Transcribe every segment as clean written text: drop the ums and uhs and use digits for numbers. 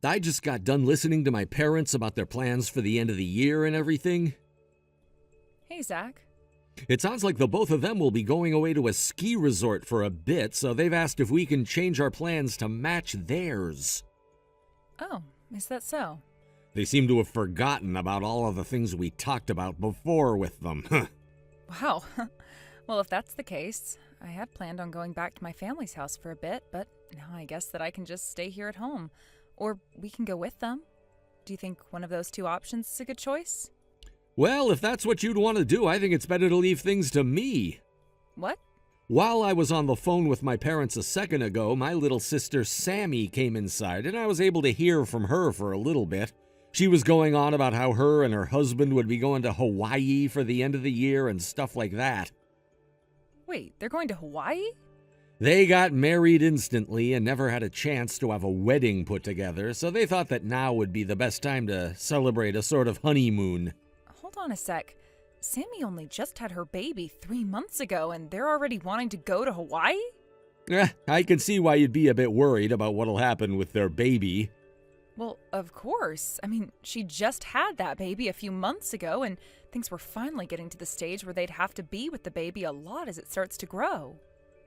I just got done listening to my parents about their plans for the end of the year and everything. Hey, Zach. It sounds like the both of them will be going away to a ski resort for a bit, so they've asked if we can change our plans to match theirs. Oh, is that so? They seem to have forgotten about all of the things we talked about before with them. Wow. Well, if that's the case, I had planned on going back to my family's house for a bit, but now I guess that I can just stay here at home. Or we can go with them. Do you think one of those two options is a good choice? Well, if that's what you'd want to do, I think it's better to leave things to me. What? While I was on the phone with my parents a second ago, my little sister Sammy came inside, and I was able to hear from her for a little bit. She was going on about how her and her husband would be going to Hawaii for the end of the year and stuff like that. Wait, they're going to Hawaii? They got married instantly and never had a chance to have a wedding put together, so they thought that now would be the best time to celebrate a sort of honeymoon. Hold on a sec. Sammy only just had her baby 3 months ago, and they're already wanting to go to Hawaii? I can see why you'd be a bit worried about what'll happen with their baby. Well, of course. I mean, she just had that baby a few months ago, and things were finally getting to the stage where they'd have to be with the baby a lot as it starts to grow.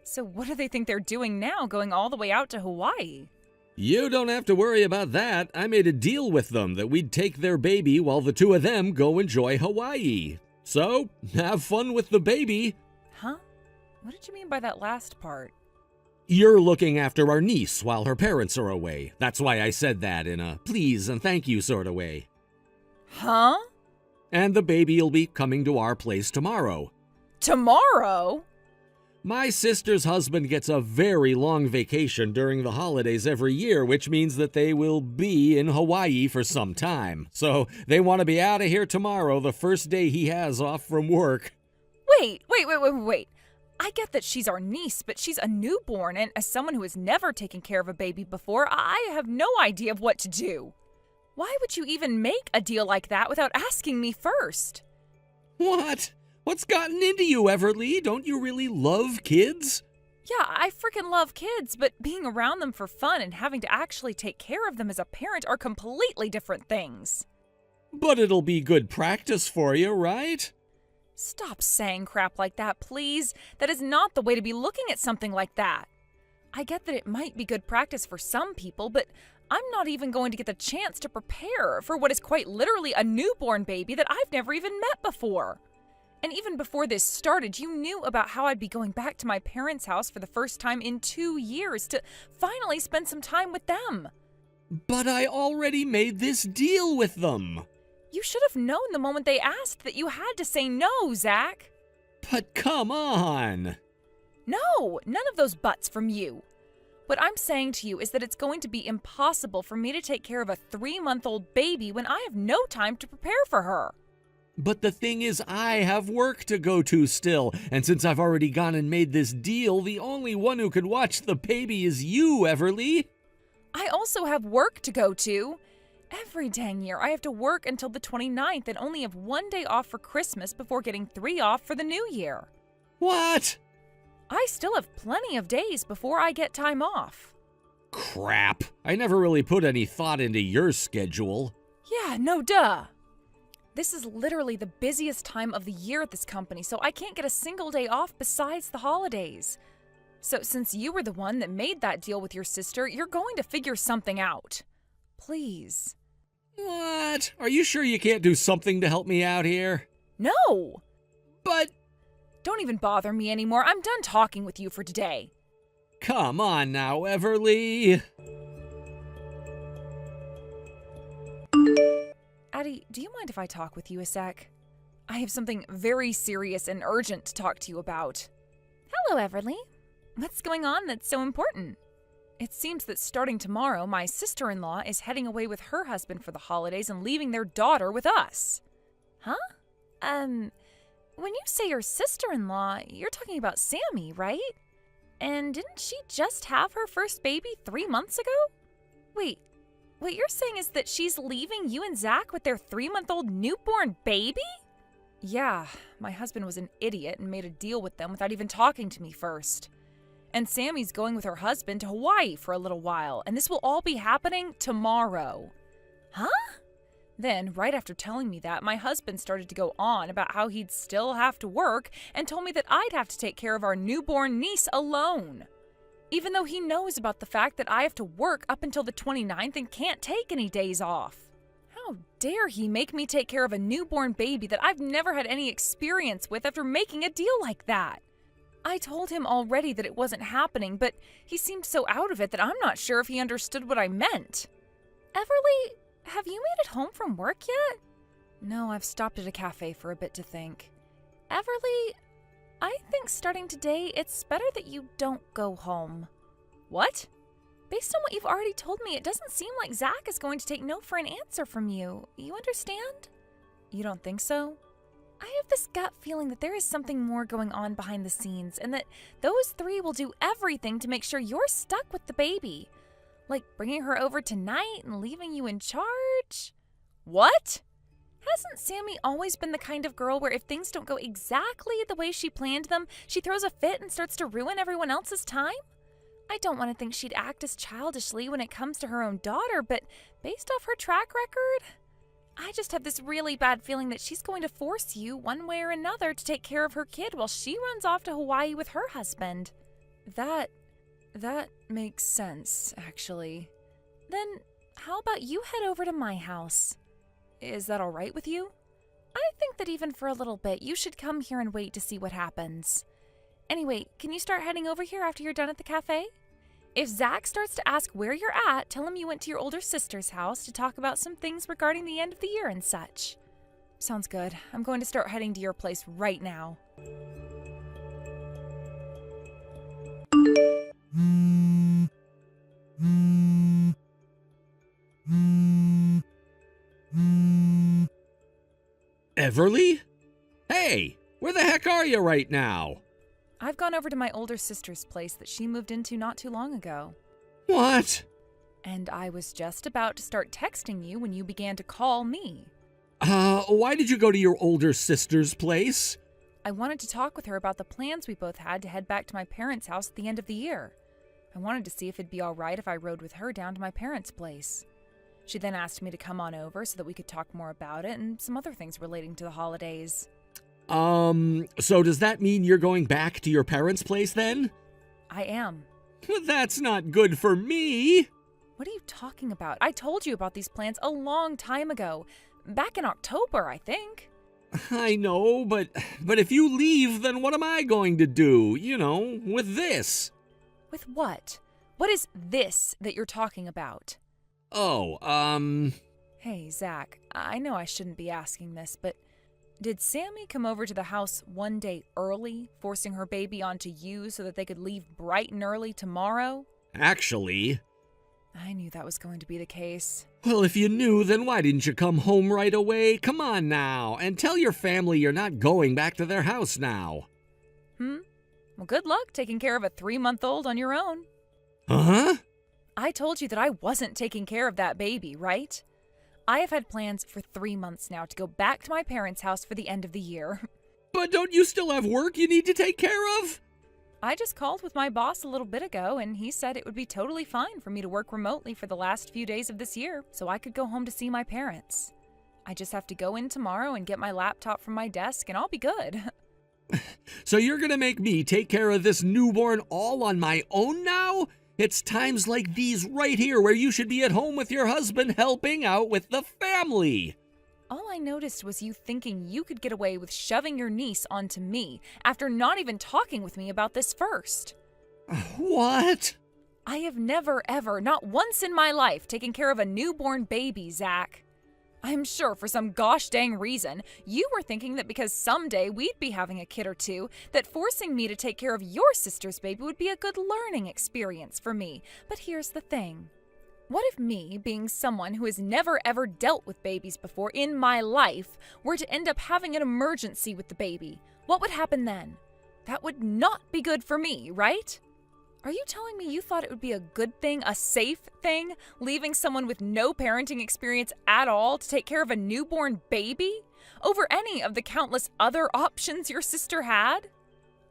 So what do they think they're doing now, going all the way out to Hawaii? You don't have to worry about that. I made a deal with them that we'd take their baby while the two of them go enjoy Hawaii. So, have fun with the baby. Huh? What did you mean by that last part? You're looking after our niece while her parents are away. That's why I said that in a please and thank you sort of way. Huh? And the baby'll be coming to our place tomorrow. Tomorrow? My sister's husband gets a very long vacation during the holidays every year, which means that they will be in Hawaii for some time. So they want to be out of here tomorrow, the first day he has off from work. Wait. I get that she's our niece, but she's a newborn, and as someone who has never taken care of a baby before, I have no idea of what to do. Why would you even make a deal like that without asking me first? What? What's gotten into you, Everly? Don't you really love kids? Yeah, I freaking love kids, but being around them for fun and having to actually take care of them as a parent are completely different things. But it'll be good practice for you, right? Stop saying crap like that, please. That is not the way to be looking at something like that. I get that it might be good practice for some people, but I'm not even going to get the chance to prepare for what is quite literally a newborn baby that I've never even met before. And even before this started, you knew about how I'd be going back to my parents' house for the first time in 2 years to finally spend some time with them. But I already made this deal with them. You should have known the moment they asked that you had to say no, Zach. But come on. No, none of those buts from you. What I'm saying to you is that it's going to be impossible for me to take care of a 3-month-old baby when I have no time to prepare for her. But the thing is, I have work to go to still, and since I've already gone and made this deal, the only one who could watch the baby is you, Everly. I also have work to go to. Every dang year, I have to work until the 29th and only have 1 day off for Christmas before getting 3 off for the new year. What? I still have plenty of days before I get time off. Crap. I never really put any thought into your schedule. Yeah, no duh. This is literally the busiest time of the year at this company, so I can't get a single day off besides the holidays. So since you were the one that made that deal with your sister, you're going to figure something out. Please. What? Are you sure you can't do something to help me out here? No! But... Don't even bother me anymore. I'm done talking with you for today. Come on now, Everly. Addie, do you mind if I talk with you a sec? I have something very serious and urgent to talk to you about. Hello, Everly. What's going on that's so important? It seems that starting tomorrow, my sister-in-law is heading away with her husband for the holidays and leaving their daughter with us. Huh? When you say your sister-in-law, you're talking about Sammy, right? And didn't she just have her first baby 3 months ago? Wait, what you're saying is that she's leaving you and Zach with their 3-month-old newborn baby? Yeah, my husband was an idiot and made a deal with them without even talking to me first. And Sammy's going with her husband to Hawaii for a little while, and this will all be happening tomorrow. Huh? Then, right after telling me that, my husband started to go on about how he'd still have to work and told me that I'd have to take care of our newborn niece alone. Even though he knows about the fact that I have to work up until the 29th and can't take any days off. How dare he make me take care of a newborn baby that I've never had any experience with after making a deal like that? I told him already that it wasn't happening, but he seemed so out of it that I'm not sure if he understood what I meant. Everly, have you made it home from work yet? No, I've stopped at a cafe for a bit to think. Everly, I think starting today, it's better that you don't go home. What? Based on what you've already told me, it doesn't seem like Zach is going to take no for an answer from you. You understand? You don't think so? I have this gut feeling that there is something more going on behind the scenes, and that those three will do everything to make sure you're stuck with the baby. Like bringing her over tonight and leaving you in charge? What? Hasn't Sammy always been the kind of girl where if things don't go exactly the way she planned them, she throws a fit and starts to ruin everyone else's time? I don't want to think she'd act as childishly when it comes to her own daughter, but based off her track record, I just have this really bad feeling that she's going to force you, one way or another, to take care of her kid while she runs off to Hawaii with her husband. That makes sense, actually. Then, how about you head over to my house? Is that all right with you? I think that even for a little bit, you should come here and wait to see what happens. Anyway, can you start heading over here after you're done at the cafe? If Zach starts to ask where you're at, tell him you went to your older sister's house to talk about some things regarding the end of the year and such. Sounds good. I'm going to start heading to your place right now. Everly? Hey, where the heck are you right now? I've gone over to my older sister's place that she moved into not too long ago. What? And I was just about to start texting you when you began to call me. Why did you go to your older sister's place? I wanted to talk with her about the plans we both had to head back to my parents' house at the end of the year. I wanted to see if it'd be all right if I rode with her down to my parents' place. She then asked me to come on over so that we could talk more about it and some other things relating to the holidays. So does that mean you're going back to your parents' place then? I am. That's not good for me. What are you talking about? I told you about these plans a long time ago. Back in October, I think. I know, but if you leave, then what am I going to do? You know, with this? With what? What is this that you're talking about? Oh, Hey, Zach, I know I shouldn't be asking this, but did Sammy come over to the house one day early, forcing her baby onto you so that they could leave bright and early tomorrow? Actually... I knew that was going to be the case. Well, if you knew, then why didn't you come home right away? Come on now, and tell your family you're not going back to their house now. Well, good luck taking care of a 3-month-old on your own. Huh? I told you that I wasn't taking care of that baby, right? I have had plans for 3 months now to go back to my parents' house for the end of the year. But don't you still have work you need to take care of? I just called with my boss a little bit ago, and he said it would be totally fine for me to work remotely for the last few days of this year, so I could go home to see my parents. I just have to go in tomorrow and get my laptop from my desk, and I'll be good. So you're gonna make me take care of this newborn all on my own now? It's times like these right here where you should be at home with your husband helping out with the family. All I noticed was you thinking you could get away with shoving your niece onto me after not even talking with me about this first. What? I have never, ever, not once in my life, taken care of a newborn baby, Zach. I'm sure for some gosh dang reason, you were thinking that because someday we'd be having a kid or two, that forcing me to take care of your sister's baby would be a good learning experience for me. But here's the thing. What if me, being someone who has never ever dealt with babies before in my life, were to end up having an emergency with the baby? What would happen then? That would not be good for me, right? Are you telling me you thought it would be a good thing, a safe thing, leaving someone with no parenting experience at all to take care of a newborn baby over any of the countless other options your sister had?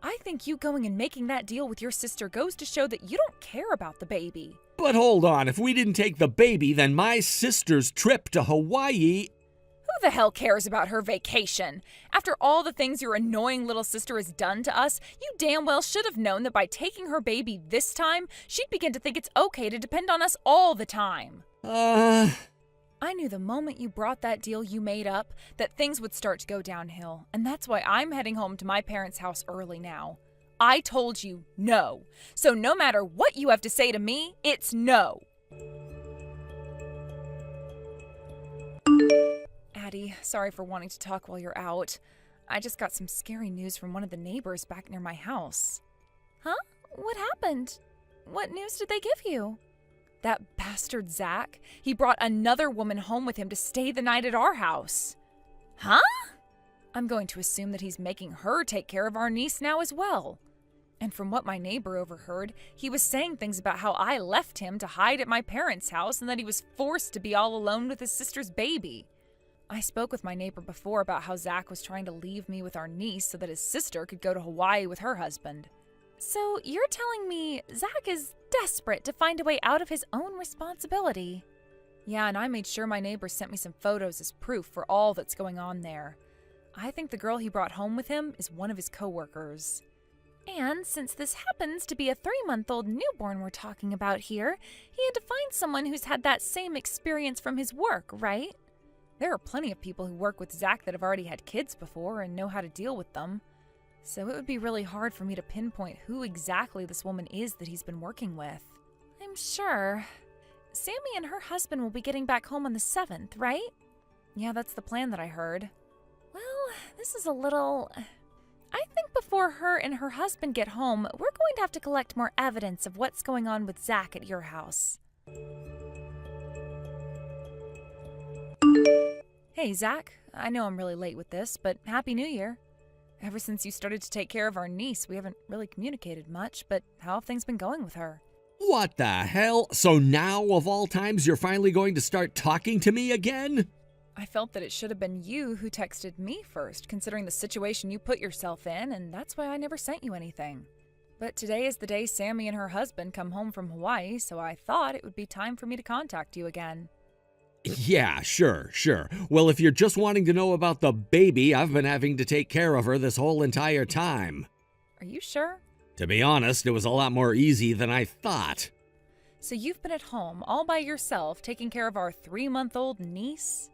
I think you going and making that deal with your sister goes to show that you don't care about the baby. But hold on, if we didn't take the baby, then my sister's trip to Hawaii... Who the hell cares about her vacation? After all the things your annoying little sister has done to us, you damn well should have known that by taking her baby this time, she'd begin to think it's okay to depend on us all the time. I knew the moment you brought that deal you made up that things would start to go downhill, and that's why I'm heading home to my parents' house early now. I told you no. So no matter what you have to say to me, it's no. Addie, sorry for wanting to talk while you're out. I just got some scary news from one of the neighbors back near my house. Huh? What happened? What news did they give you? That bastard Zach, he brought another woman home with him to stay the night at our house. Huh? I'm going to assume that he's making her take care of our niece now as well. And from what my neighbor overheard, he was saying things about how I left him to hide at my parents' house and that he was forced to be all alone with his sister's baby. I spoke with my neighbor before about how Zach was trying to leave me with our niece so that his sister could go to Hawaii with her husband. So you're telling me Zach is desperate to find a way out of his own responsibility? Yeah, and I made sure my neighbor sent me some photos as proof for all that's going on there. I think the girl he brought home with him is one of his coworkers. And since this happens to be a 3-month-old newborn we're talking about here, he had to find someone who's had that same experience from his work, right? There are plenty of people who work with Zach that have already had kids before and know how to deal with them. So it would be really hard for me to pinpoint who exactly this woman is that he's been working with. I'm sure. Sammy and her husband will be getting back home on the 7th, right? Yeah, that's the plan that I heard. Well, this is a little... I think before her and her husband get home, we're going to have to collect more evidence of what's going on with Zach at your house. Hey, Zach. I know I'm really late with this, but Happy New Year. Ever since you started to take care of our niece, we haven't really communicated much, but how have things been going with her? What the hell? So now, of all times, you're finally going to start talking to me again? I felt that it should have been you who texted me first, considering the situation you put yourself in, and that's why I never sent you anything. But today is the day Sammy and her husband come home from Hawaii, so I thought it would be time for me to contact you again. Yeah, sure. Well, if you're just wanting to know about the baby, I've been having to take care of her this whole entire time. Are you sure? To be honest, it was a lot more easy than I thought. So you've been at home all by yourself taking care of our 3-month-old niece?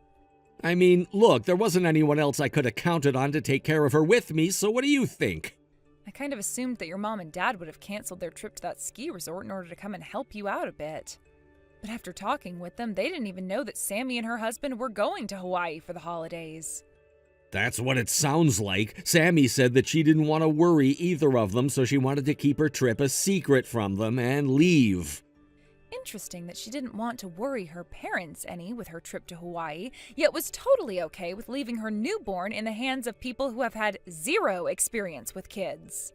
I mean, look, there wasn't anyone else I could have counted on to take care of her with me, so what do you think? I kind of assumed that your mom and dad would have canceled their trip to that ski resort in order to come and help you out a bit. But after talking with them, they didn't even know that Sammy and her husband were going to Hawaii for the holidays. That's what it sounds like. Sammy said that she didn't want to worry either of them, so she wanted to keep her trip a secret from them and leave. Interesting that she didn't want to worry her parents any with her trip to Hawaii, yet was totally okay with leaving her newborn in the hands of people who have had zero experience with kids.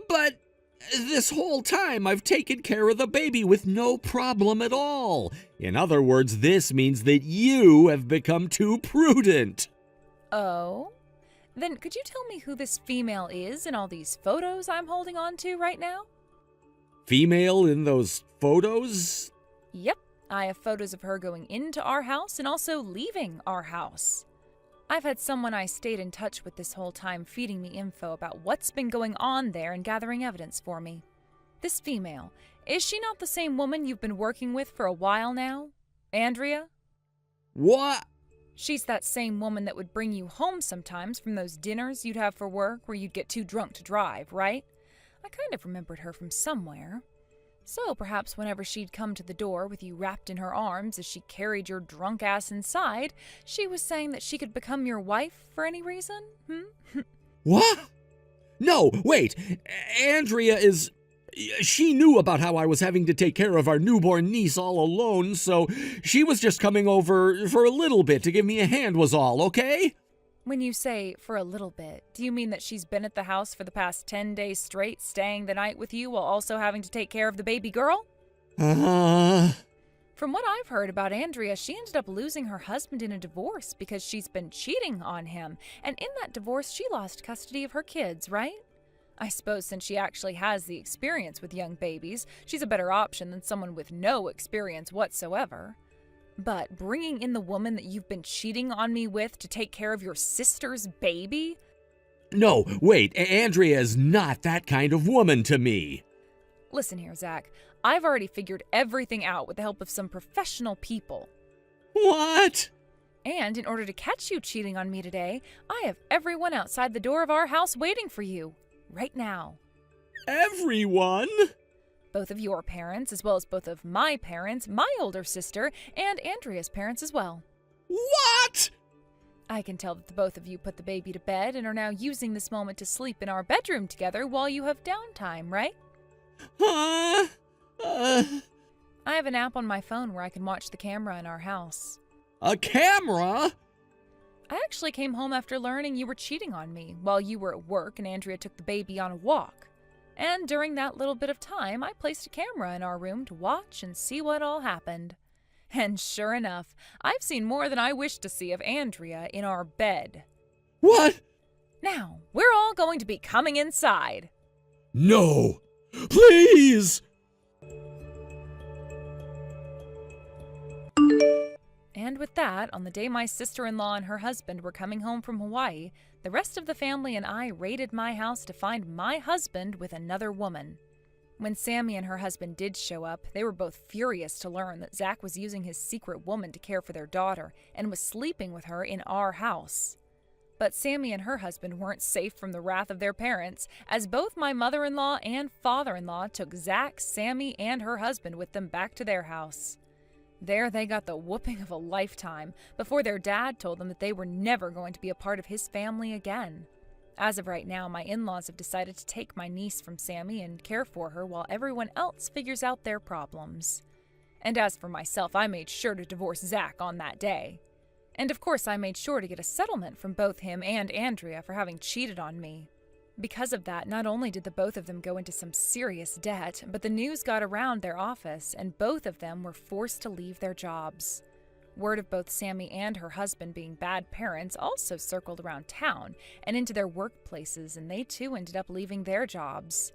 But this whole time I've taken care of the baby with no problem at all. In other words, this means that you have become too prudent. Oh? Then could you tell me who this female is in all these photos I'm holding on to right now? Female in those photos? Yep, I have photos of her going into our house and also leaving our house. I've had someone I stayed in touch with this whole time feeding me info about what's been going on there and gathering evidence for me. This female, is she not the same woman you've been working with for a while now? Andrea? What? She's that same woman that would bring you home sometimes from those dinners you'd have for work where you'd get too drunk to drive, right? I kind of remembered her from somewhere. So perhaps whenever she'd come to the door with you wrapped in her arms as she carried your drunk ass inside, she was saying that she could become your wife for any reason? What? No, wait. Andrea is... She knew about how I was having to take care of our newborn niece all alone, so she was just coming over for a little bit to give me a hand was all, okay? When you say for a little bit, do you mean that she's been at the house for the past 10 days straight, staying the night with you while also having to take care of the baby girl? From what I've heard about Andrea, she ended up losing her husband in a divorce because she's been cheating on him, and in that divorce she lost custody of her kids, right? I suppose since she actually has the experience with young babies, she's a better option than someone with no experience whatsoever. But bringing in the woman that you've been cheating on me with to take care of your sister's baby? No, wait, Andrea's not that kind of woman to me. Listen here, Zach. I've already figured everything out with the help of some professional people. What? And in order to catch you cheating on me today, I have everyone outside the door of our house waiting for you. Right now. Everyone? Both of your parents, as well as both of my parents, my older sister, and Andrea's parents as well. What? I can tell that the both of you put the baby to bed and are now using this moment to sleep in our bedroom together while you have downtime, right? Huh? I have an app on my phone where I can watch the camera in our house. A camera? I actually came home after learning you were cheating on me while you were at work and Andrea took the baby on a walk. And during that little bit of time, I placed a camera in our room to watch and see what all happened. And sure enough, I've seen more than I wished to see of Andrea in our bed. What? Now, we're all going to be coming inside. No! Please! And with that, on the day my sister-in-law and her husband were coming home from Hawaii, the rest of the family and I raided my house to find my husband with another woman. When Sammy and her husband did show up, they were both furious to learn that Zach was using his secret woman to care for their daughter and was sleeping with her in our house. But Sammy and her husband weren't safe from the wrath of their parents, as both my mother-in-law and father-in-law took Zach, Sammy, and her husband with them back to their house. There they got the whooping of a lifetime before their dad told them that they were never going to be a part of his family again. As of right now, my in-laws have decided to take my niece from Sammy and care for her while everyone else figures out their problems. And as for myself, I made sure to divorce Zach on that day. And of course, I made sure to get a settlement from both him and Andrea for having cheated on me. Because of that, not only did the both of them go into some serious debt, but the news got around their office and both of them were forced to leave their jobs. Word of both Sammy and her husband being bad parents also circled around town and into their workplaces, and they too ended up leaving their jobs.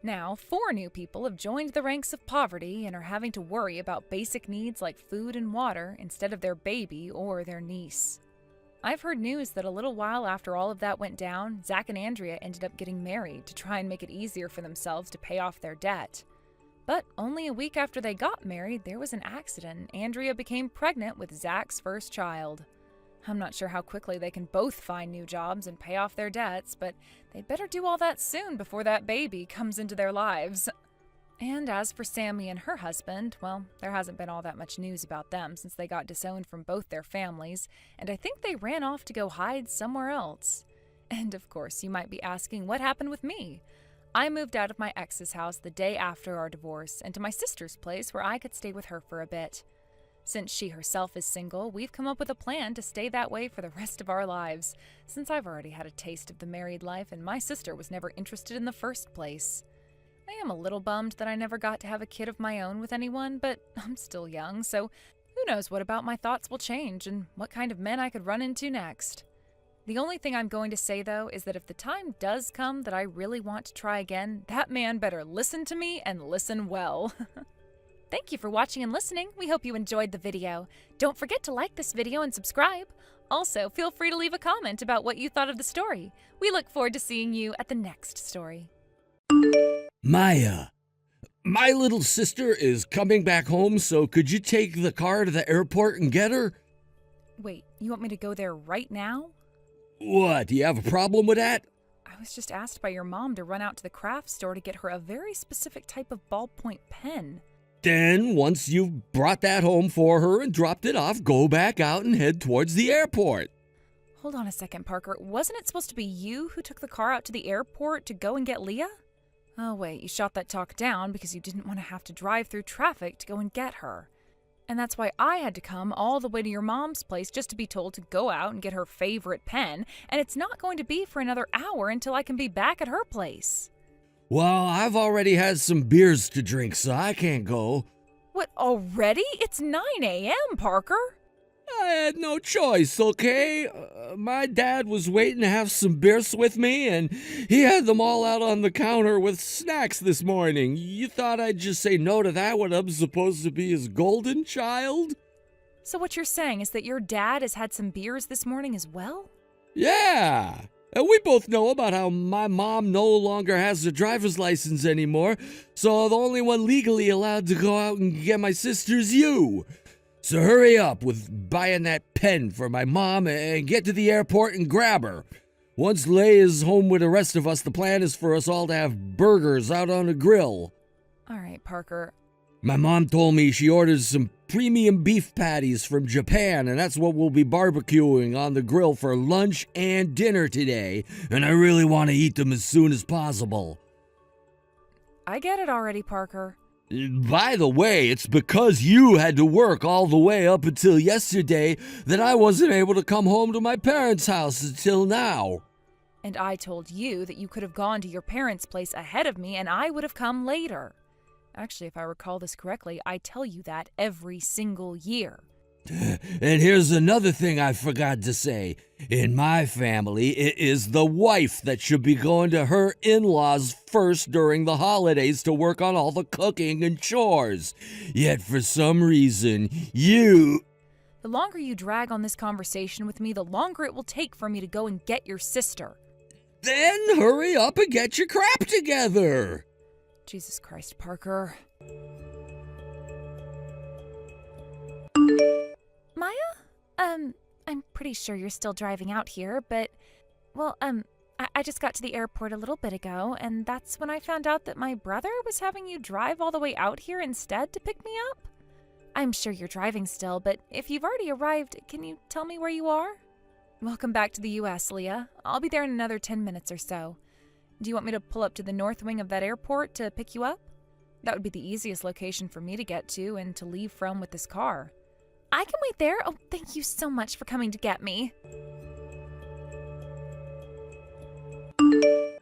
Now, 4 new people have joined the ranks of poverty and are having to worry about basic needs like food and water instead of their baby or their niece. I've heard news that a little while after all of that went down, Zach and Andrea ended up getting married to try and make it easier for themselves to pay off their debt. But only a week after they got married, there was an accident and Andrea became pregnant with Zach's first child. I'm not sure how quickly they can both find new jobs and pay off their debts, but they'd better do all that soon before that baby comes into their lives. And as for Sammy and her husband, well, there hasn't been all that much news about them since they got disowned from both their families, and I think they ran off to go hide somewhere else. And of course, you might be asking what happened with me. I moved out of my ex's house the day after our divorce and to my sister's place where I could stay with her for a bit. Since she herself is single, we've come up with a plan to stay that way for the rest of our lives, since I've already had a taste of the married life and my sister was never interested in the first place. I am a little bummed that I never got to have a kid of my own with anyone, but I'm still young, so who knows what about my thoughts will change and what kind of men I could run into next. The only thing I'm going to say, though, is that if the time does come that I really want to try again, that man better listen to me and listen well. Thank you for watching and listening. We hope you enjoyed the video. Don't forget to like this video and subscribe. Also, feel free to leave a comment about what you thought of the story. We look forward to seeing you at the next story. Maya, my little sister is coming back home, so could you take the car to the airport and get her? Wait, you want me to go there right now? What, do you have a problem with that? I was just asked by your mom to run out to the craft store to get her a very specific type of ballpoint pen. Then, once you've brought that home for her and dropped it off, go back out and head towards the airport. Hold on a second, Parker. Wasn't it supposed to be you who took the car out to the airport to go and get Leah? Oh wait, you shot that talk down because you didn't want to have to drive through traffic to go and get her. And that's why I had to come all the way to your mom's place just to be told to go out and get her favorite pen, and it's not going to be for another hour until I can be back at her place. Well, I've already had some beers to drink, so I can't go. What, already? It's 9 a.m., Parker. I had no choice, okay? My dad was waiting to have some beers with me, and he had them all out on the counter with snacks this morning. You thought I'd just say no to that when I'm supposed to be his golden child? So what you're saying is that your dad has had some beers this morning as well? Yeah. And we both know about how my mom no longer has a driver's license anymore, so the only one legally allowed to go out and get my sister's you. So hurry up with buying that pen for my mom and get to the airport and grab her. Once Leigh is home with the rest of us, the plan is for us all to have burgers out on the grill. All right, Parker. My mom told me she ordered some premium beef patties from Japan, and that's what we'll be barbecuing on the grill for lunch and dinner today, and I really want to eat them as soon as possible. I get it already, Parker. By the way, it's because you had to work all the way up until yesterday that I wasn't able to come home to my parents' house until now. And I told you that you could have gone to your parents' place ahead of me and I would have come later. Actually, if I recall this correctly, I tell you that every single year. And here's another thing I forgot to say. In my family, it is the wife that should be going to her in-laws first during the holidays to work on all the cooking and chores. Yet for some reason, you... The longer you drag on this conversation with me, the longer it will take for me to go and get your sister. Then hurry up and get your crap together. Jesus Christ, Parker. Maya? I'm pretty sure you're still driving out here, but, well, I just got to the airport a little bit ago, and that's when I found out that my brother was having you drive all the way out here instead to pick me up. I'm sure you're driving still, but if you've already arrived, can you tell me where you are? Welcome back to the U.S., Leah. I'll be there in another 10 minutes or so. Do you want me to pull up to the north wing of that airport to pick you up? That would be the easiest location for me to get to and to leave from with this car. I can wait there. Oh, thank you so much for coming to get me.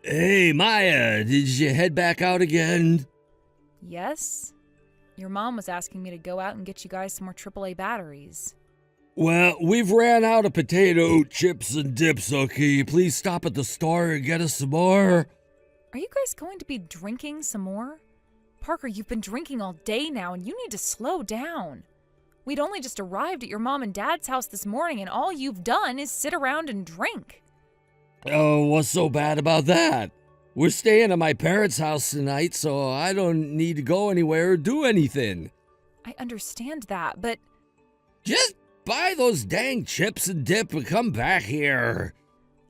Hey, Maya, did you head back out again? Yes. Your mom was asking me to go out and get you guys some more AAA batteries. Well, we've ran out of potato chips and dip, so can you please stop at the store and get us some more? Are you guys going to be drinking some more? Parker, you've been drinking all day now, and you need to slow down. We'd only just arrived at your mom and dad's house this morning, and all you've done is sit around and drink. Oh, what's so bad about that? We're staying at my parents' house tonight, so I don't need to go anywhere or do anything. I understand that, but... Just buy those dang chips and dip and come back here.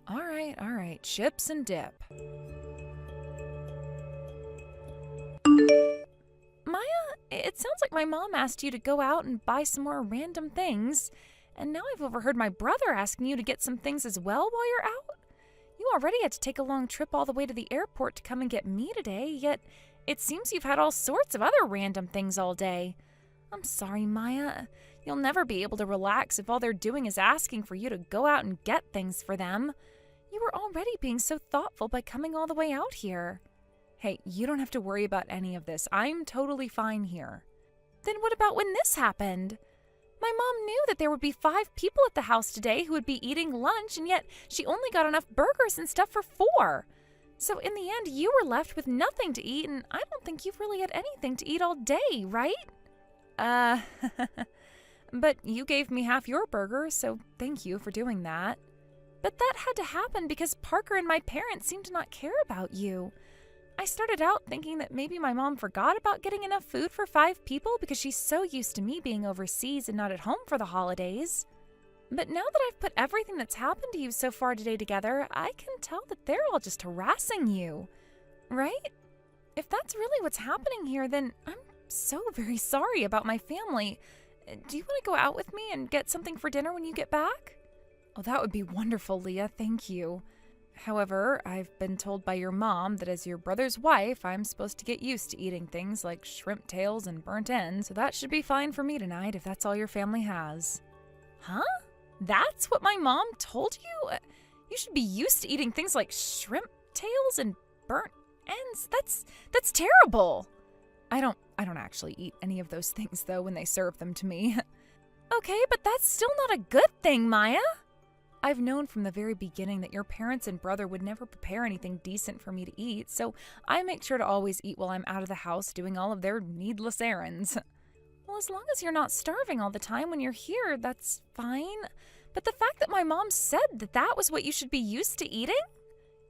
All right, chips and dip. Maya, it sounds like my mom asked you to go out and buy some more random things, and now I've overheard my brother asking you to get some things as well while you're out. You already had to take a long trip all the way to the airport to come and get me today, yet it seems you've had all sorts of other random things all day. I'm sorry, Maya. You'll never be able to relax if all they're doing is asking for you to go out and get things for them. You were already being so thoughtful by coming all the way out here. Hey, you don't have to worry about any of this. I'm totally fine here. Then what about when this happened? My mom knew that there would be 5 people at the house today who would be eating lunch, and yet she only got enough burgers and stuff for 4. So in the end, you were left with nothing to eat, and I don't think you've really had anything to eat all day, right? But you gave me half your burger, so thank you for doing that. But that had to happen because Parker and my parents seem to not care about you. I started out thinking that maybe my mom forgot about getting enough food for 5 people because she's so used to me being overseas and not at home for the holidays. But now that I've put everything that's happened to you so far today together, I can tell that they're all just harassing you. Right? If that's really what's happening here, then I'm so very sorry about my family. Do you want to go out with me and get something for dinner when you get back? Oh, that would be wonderful, Leah. Thank you. However, I've been told by your mom that as your brother's wife, I'm supposed to get used to eating things like shrimp tails and burnt ends, so that should be fine for me tonight if that's all your family has. Huh? That's what my mom told you? You should be used to eating things like shrimp tails and burnt ends? That's terrible. I don't actually eat any of those things, though, when they serve them to me. Okay, but that's still not a good thing, Maya. I've known from the very beginning that your parents and brother would never prepare anything decent for me to eat, so I make sure to always eat while I'm out of the house doing all of their needless errands. Well, as long as you're not starving all the time when you're here, that's fine. But the fact that my mom said that that was what you should be used to eating?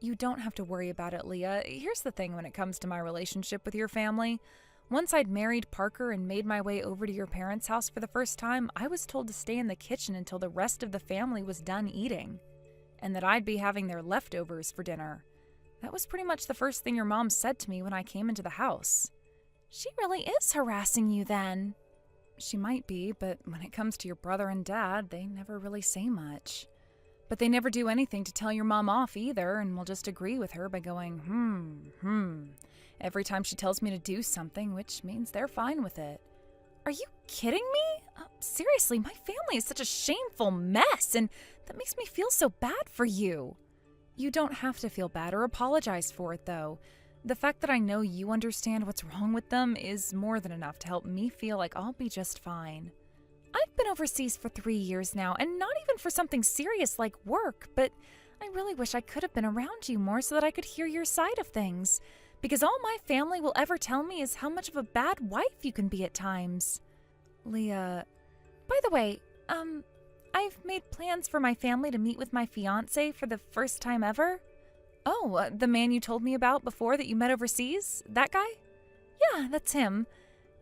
You don't have to worry about it, Leah. Here's the thing when it comes to my relationship with your family. Once I'd married Parker and made my way over to your parents' house for the first time, I was told to stay in the kitchen until the rest of the family was done eating, and that I'd be having their leftovers for dinner. That was pretty much the first thing your mom said to me when I came into the house. She really is harassing you then. She might be, but when it comes to your brother and dad, they never really say much. But they never do anything to tell your mom off either, and will just agree with her by going, every time she tells me to do something, which means they're fine with it. Are you kidding me? Seriously, my family is such a shameful mess, and that makes me feel so bad for you. You don't have to feel bad or apologize for it, though. The fact that I know you understand what's wrong with them is more than enough to help me feel like I'll be just fine. I've been overseas for 3 years now, and not even for something serious like work, but I really wish I could have been around you more so that I could hear your side of things, because all my family will ever tell me is how much of a bad wife you can be at times. Leah, by the way, I've made plans for my family to meet with my fiancé for the first time ever. Oh, the man you told me about before that you met overseas? That guy? Yeah, that's him.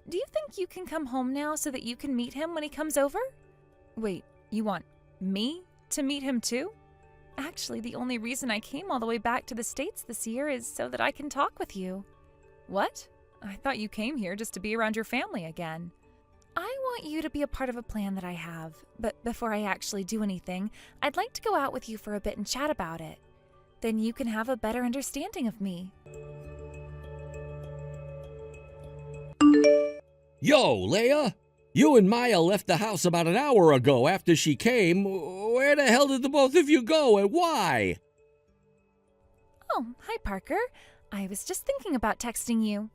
Do you think you can come home now so that you can meet him when he comes over? Wait, you want me to meet him too? Actually, the only reason I came all the way back to the States this year is so that I can talk with you. What? I thought you came here just to be around your family again. I want you to be a part of a plan that I have, but before I actually do anything, I'd like to go out with you for a bit and chat about it. Then you can have a better understanding of me. Yo, Leia! You and Maya left the house about an hour ago after she came. Where the hell did the both of you go and why? Oh, hi, Parker. I was just thinking about texting you.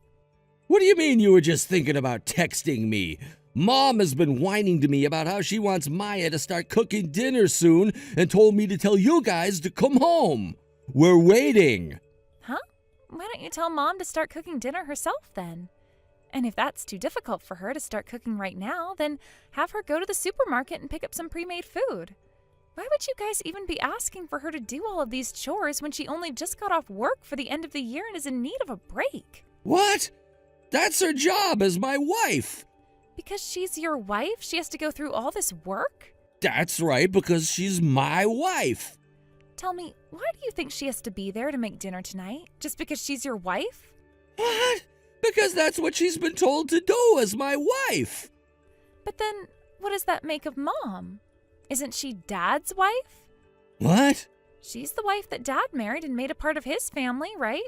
What do you mean you were just thinking about texting me? Mom has been whining to me about how she wants Maya to start cooking dinner soon and told me to tell you guys to come home. We're waiting. Huh? Why don't you tell Mom to start cooking dinner herself then? And if that's too difficult for her to start cooking right now, then have her go to the supermarket and pick up some pre-made food. Why would you guys even be asking for her to do all of these chores when she only just got off work for the end of the year and is in need of a break? What? That's her job as my wife. Because she's your wife, she has to go through all this work? That's right, because she's my wife. Tell me, why do you think she has to be there to make dinner tonight? Just because she's your wife? What? Because that's what she's been told to do as my wife. But then, what does that make of Mom? Isn't she Dad's wife? What? She's the wife that Dad married and made a part of his family, right?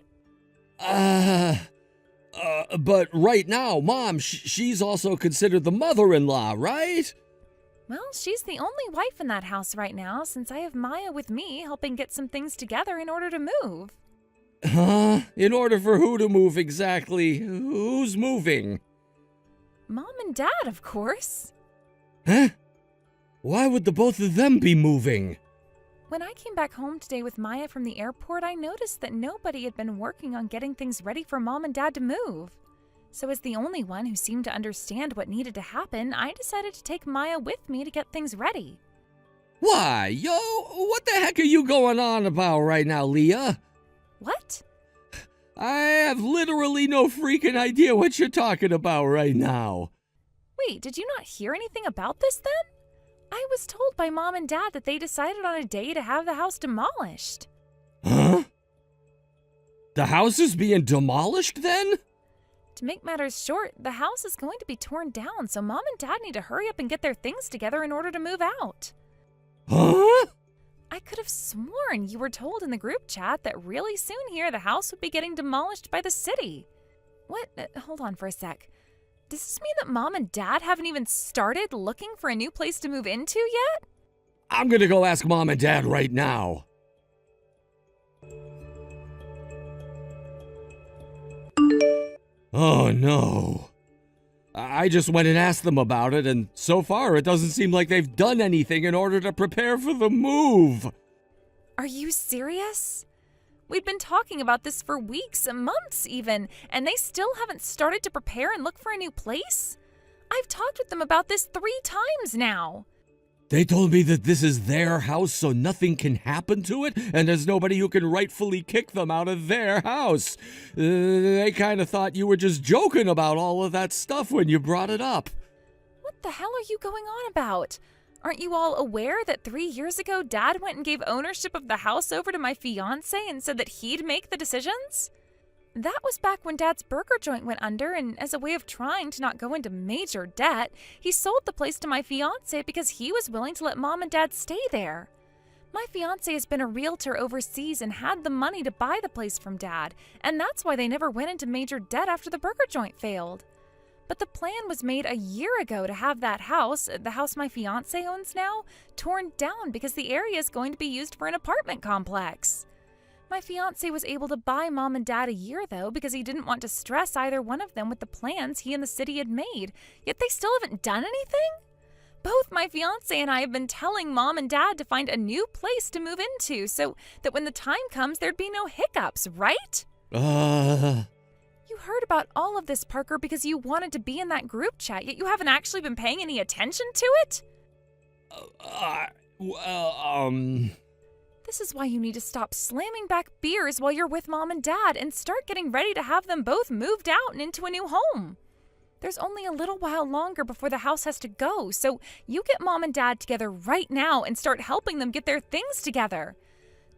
But right now, Mom, she's also considered the mother-in-law, right? Well, she's the only wife in that house right now since I have Maya with me helping get some things together in order to move. Huh? In order for who to move exactly? Who's moving? Mom and Dad, of course. Huh? Why would the both of them be moving? When I came back home today with Maya from the airport, I noticed that nobody had been working on getting things ready for Mom and Dad to move. So as the only one who seemed to understand what needed to happen, I decided to take Maya with me to get things ready. Why, yo, what the heck are you going on about right now, Leah? What? I have literally no freaking idea what you're talking about right now. Wait, did you not hear anything about this then? I was told by Mom and Dad that they decided on a day to have the house demolished. Huh? The house is being demolished then? To make matters short, the house is going to be torn down, so Mom and Dad need to hurry up and get their things together in order to move out. Huh? I could have sworn you were told in the group chat that really soon here the house would be getting demolished by the city. What? Hold on for a sec. Does this mean that Mom and Dad haven't even started looking for a new place to move into yet? I'm gonna go ask Mom and Dad right now. Oh no. I just went and asked them about it, and so far it doesn't seem like they've done anything in order to prepare for the move. Are you serious? We'd been talking about this for weeks and months even, and they still haven't started to prepare and look for a new place? I've talked with them about this 3 times now. They told me that this is their house, so nothing can happen to it, and there's nobody who can rightfully kick them out of their house. They kind of thought you were just joking about all of that stuff when you brought it up. What the hell are you going on about? Aren't you all aware that 3 years ago Dad went and gave ownership of the house over to my fiancé and said that he'd make the decisions? That was back when Dad's burger joint went under, and as a way of trying to not go into major debt, he sold the place to my fiancé because he was willing to let Mom and Dad stay there. My fiancé has been a realtor overseas and had the money to buy the place from Dad, and that's why they never went into major debt after the burger joint failed. But the plan was made a year ago to have that house, the house my fiancé owns now, torn down because the area is going to be used for an apartment complex. My fiancé was able to buy Mom and Dad a year, though, because he didn't want to stress either one of them with the plans he and the city had made, yet they still haven't done anything? Both my fiancé and I have been telling Mom and Dad to find a new place to move into so that when the time comes, there'd be no hiccups, right? You heard about all of this, Parker, because you wanted to be in that group chat, yet you haven't actually been paying any attention to it? This is why you need to stop slamming back beers while you're with Mom and Dad and start getting ready to have them both moved out and into a new home. There's only a little while longer before the house has to go, so you get Mom and Dad together right now and start helping them get their things together.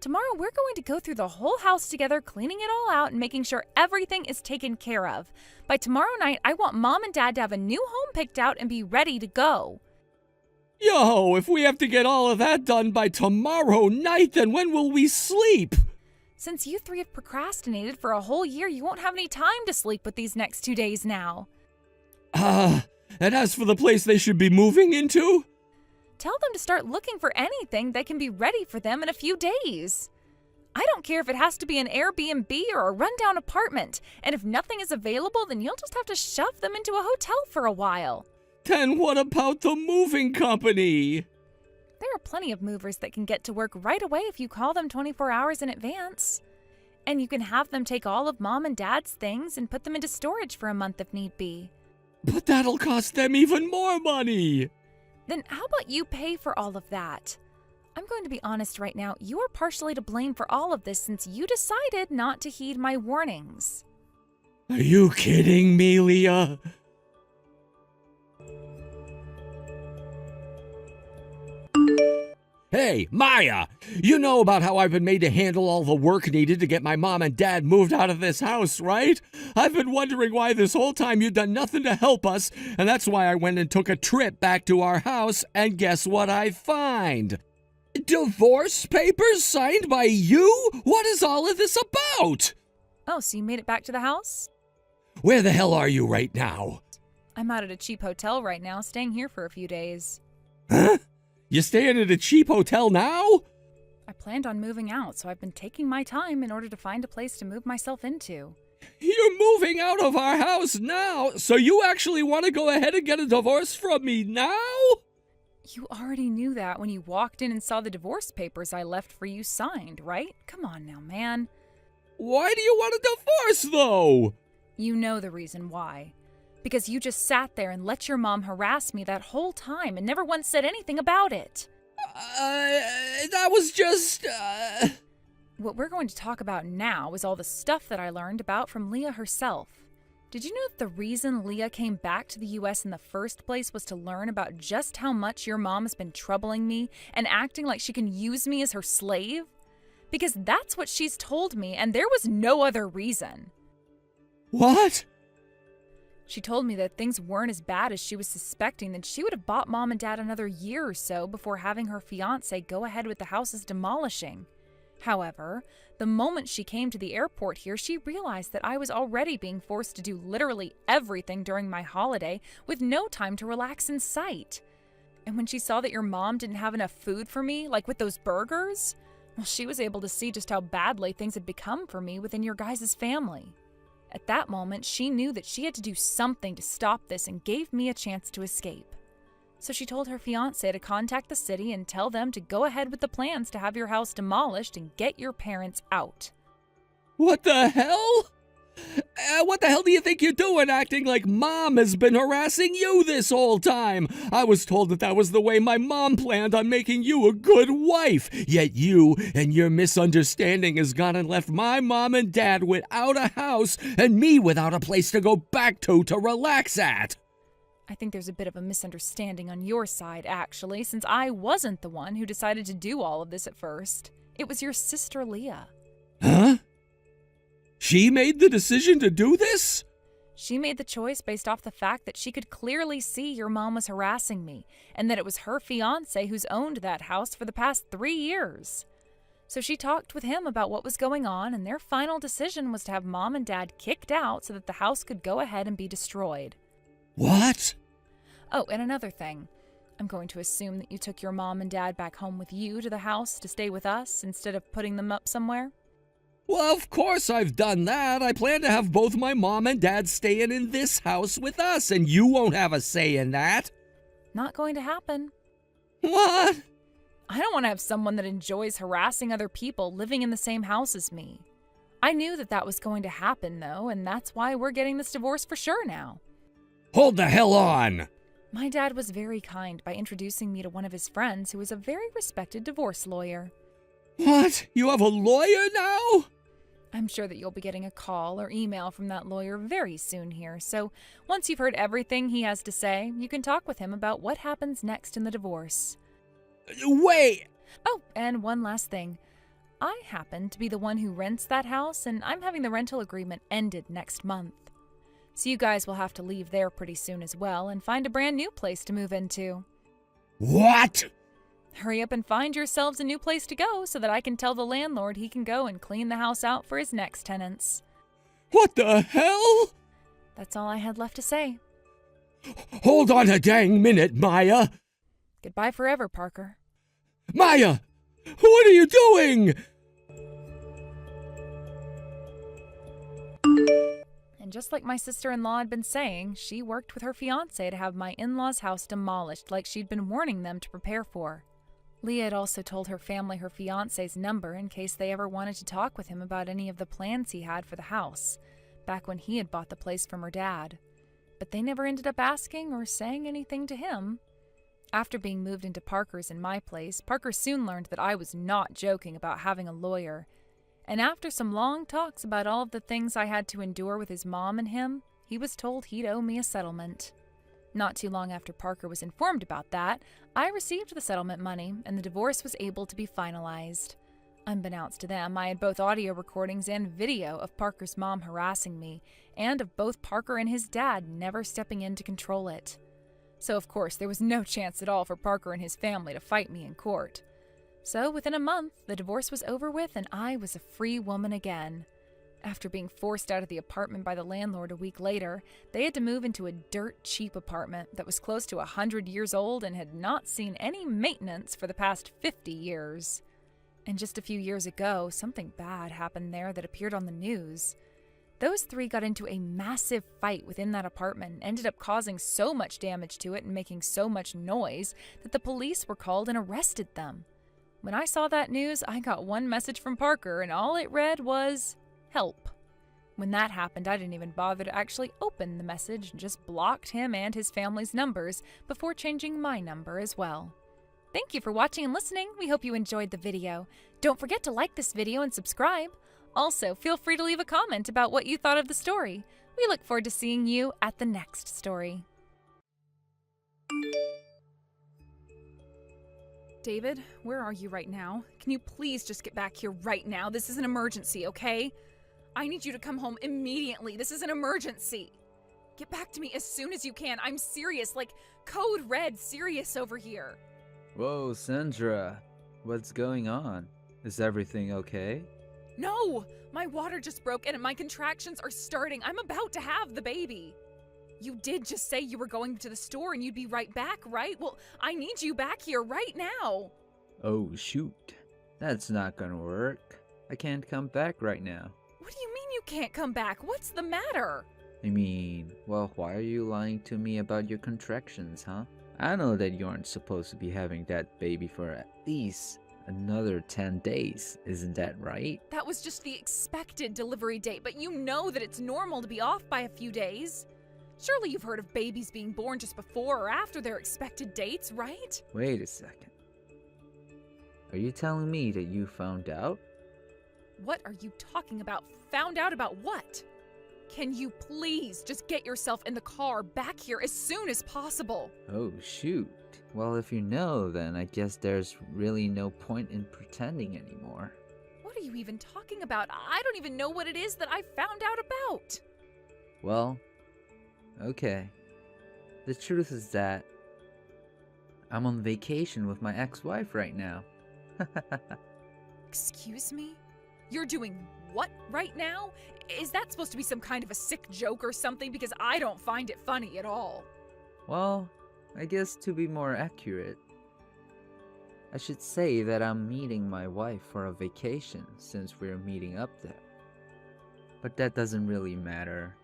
Tomorrow we're going to go through the whole house together, cleaning it all out and making sure everything is taken care of. By tomorrow night, I want Mom and Dad to have a new home picked out and be ready to go. Yo, if we have to get all of that done by tomorrow night, then when will we sleep? Since you 3 have procrastinated for a whole year, you won't have any time to sleep with these next 2 days now. And as for the place they should be moving into? Tell them to start looking for anything that can be ready for them in a few days. I don't care if it has to be an Airbnb or a rundown apartment, and if nothing is available, then you'll just have to shove them into a hotel for a while. Then what about the moving company? There are plenty of movers that can get to work right away if you call them 24 hours in advance. And you can have them take all of Mom and Dad's things and put them into storage for a month if need be. But that'll cost them even more money. Then how about you pay for all of that? I'm going to be honest right now, you are partially to blame for all of this since you decided not to heed my warnings. Are you kidding me, Leah? Hey, Maya! You know about how I've been made to handle all the work needed to get my mom and dad moved out of this house, right? I've been wondering why this whole time you've done nothing to help us, and that's why I went and took a trip back to our house, and guess what I find? Divorce papers signed by you? What is all of this about? Oh, so you made it back to the house? Where the hell are you right now? I'm out at a cheap hotel right now, staying here for a few days. Huh? You staying at a cheap hotel now? I planned on moving out, so I've been taking my time in order to find a place to move myself into. You're moving out of our house now, so you actually want to go ahead and get a divorce from me now? You already knew that when you walked in and saw the divorce papers I left for you signed, right? Come on now, man. Why do you want a divorce, though? You know the reason why. Because you just sat there and let your mom harass me that whole time and never once said anything about it. That was just, What we're going to talk about now is all the stuff that I learned about from Leah herself. Did you know that the reason Leah came back to the U.S. in the first place was to learn about just how much your mom has been troubling me and acting like she can use me as her slave? Because that's what she's told me, and there was no other reason. What? She told me that things weren't as bad as she was suspecting, that she would have bought Mom and Dad another year or so before having her fiancé go ahead with the house's demolishing. However, the moment she came to the airport here, she realized that I was already being forced to do literally everything during my holiday with no time to relax in sight. And when she saw that your mom didn't have enough food for me, like with those burgers, well, she was able to see just how badly things had become for me within your guys' family. At that moment, she knew that she had to do something to stop this and gave me a chance to escape. So she told her fiancé to contact the city and tell them to go ahead with the plans to have your house demolished and get your parents out. What the hell? What the hell do you think you're doing, acting like Mom has been harassing you this whole time? I was told that was the way my mom planned on making you a good wife. Yet you and your misunderstanding has gone and left my mom and dad without a house and me without a place to go back to relax at. I think there's a bit of a misunderstanding on your side, actually, since I wasn't the one who decided to do all of this at first. It was your sister Leah. Huh? She made the decision to do this? She made the choice based off the fact that she could clearly see your mom was harassing me, and that it was her fiancé who's owned that house for the past 3 years. So she talked with him about what was going on, and their final decision was to have Mom and Dad kicked out so that the house could go ahead and be destroyed. What? Oh, and another thing. I'm going to assume that you took your mom and dad back home with you to the house to stay with us instead of putting them up somewhere? Well, of course I've done that. I plan to have both my mom and dad staying in this house with us, and you won't have a say in that. Not going to happen. What? I don't want to have someone that enjoys harassing other people living in the same house as me. I knew that was going to happen, though, and that's why we're getting this divorce for sure now. Hold the hell on! My dad was very kind by introducing me to one of his friends who is a very respected divorce lawyer. What? You have a lawyer now? I'm sure that you'll be getting a call or email from that lawyer very soon here, so once you've heard everything he has to say, you can talk with him about what happens next in the divorce. Wait! Oh, and one last thing. I happen to be the one who rents that house, and I'm having the rental agreement ended next month. So you guys will have to leave there pretty soon as well and find a brand new place to move into. What? Hurry up and find yourselves a new place to go so that I can tell the landlord he can go and clean the house out for his next tenants. What the hell? That's all I had left to say. Hold on a dang minute, Maya. Goodbye forever, Parker. Maya! What are you doing? And just like my sister-in-law had been saying, she worked with her fiancé to have my in-laws' house demolished like she'd been warning them to prepare for. Leah had also told her family her fiancé's number in case they ever wanted to talk with him about any of the plans he had for the house, back when he had bought the place from her dad. But they never ended up asking or saying anything to him. After being moved into Parker's in my place, Parker soon learned that I was not joking about having a lawyer. And after some long talks about all of the things I had to endure with his mom and him, he was told he'd owe me a settlement. Not too long after Parker was informed about that, I received the settlement money, and the divorce was able to be finalized. Unbeknownst to them, I had both audio recordings and video of Parker's mom harassing me, and of both Parker and his dad never stepping in to control it. So of course, there was no chance at all for Parker and his family to fight me in court. So within a month, the divorce was over with and I was a free woman again. After being forced out of the apartment by the landlord a week later, they had to move into a dirt-cheap apartment that was close to 100 years old and had not seen any maintenance for the past 50 years. And just a few years ago, something bad happened there that appeared on the news. Those three got into a massive fight within that apartment and ended up causing so much damage to it and making so much noise that the police were called and arrested them. When I saw that news, I got one message from Parker, and all it read was, "Help." When that happened, I didn't even bother to actually open the message and just blocked him and his family's numbers before changing my number as well. Thank you for watching and listening. We hope you enjoyed the video. Don't forget to like this video and subscribe. Also, feel free to leave a comment about what you thought of the story. We look forward to seeing you at the next story. David, where are you right now? Can you please just get back here right now? This is an emergency, okay? I need you to come home immediately. This is an emergency. Get back to me as soon as you can. I'm serious, like code red serious over here. Whoa, Sandra. What's going on? Is everything okay? No! My water just broke and my contractions are starting. I'm about to have the baby. You did just say you were going to the store and you'd be right back, right? Well, I need you back here right now. Oh, shoot. That's not gonna work. I can't come back right now. What do you mean you can't come back? What's the matter? I mean, well, why are you lying to me about your contractions, huh? I know that you aren't supposed to be having that baby for at least another 10 days, isn't that right? That was just the expected delivery date, but you know that it's normal to be off by a few days. Surely you've heard of babies being born just before or after their expected dates, right? Wait a second. Are you telling me that you found out? What are you talking about? Found out about what? Can you please just get yourself in the car back here as soon as possible? Oh, shoot. Well, if you know, then I guess there's really no point in pretending anymore. What are you even talking about? I don't even know what it is that I found out about. Well, okay. The truth is that I'm on vacation with my ex-wife right now. Excuse me? You're doing what right now? Is that supposed to be some kind of a sick joke or something? Because I don't find it funny at all. Well, I guess to be more accurate, I should say that I'm meeting my wife for a vacation since we're meeting up there. But that doesn't really matter.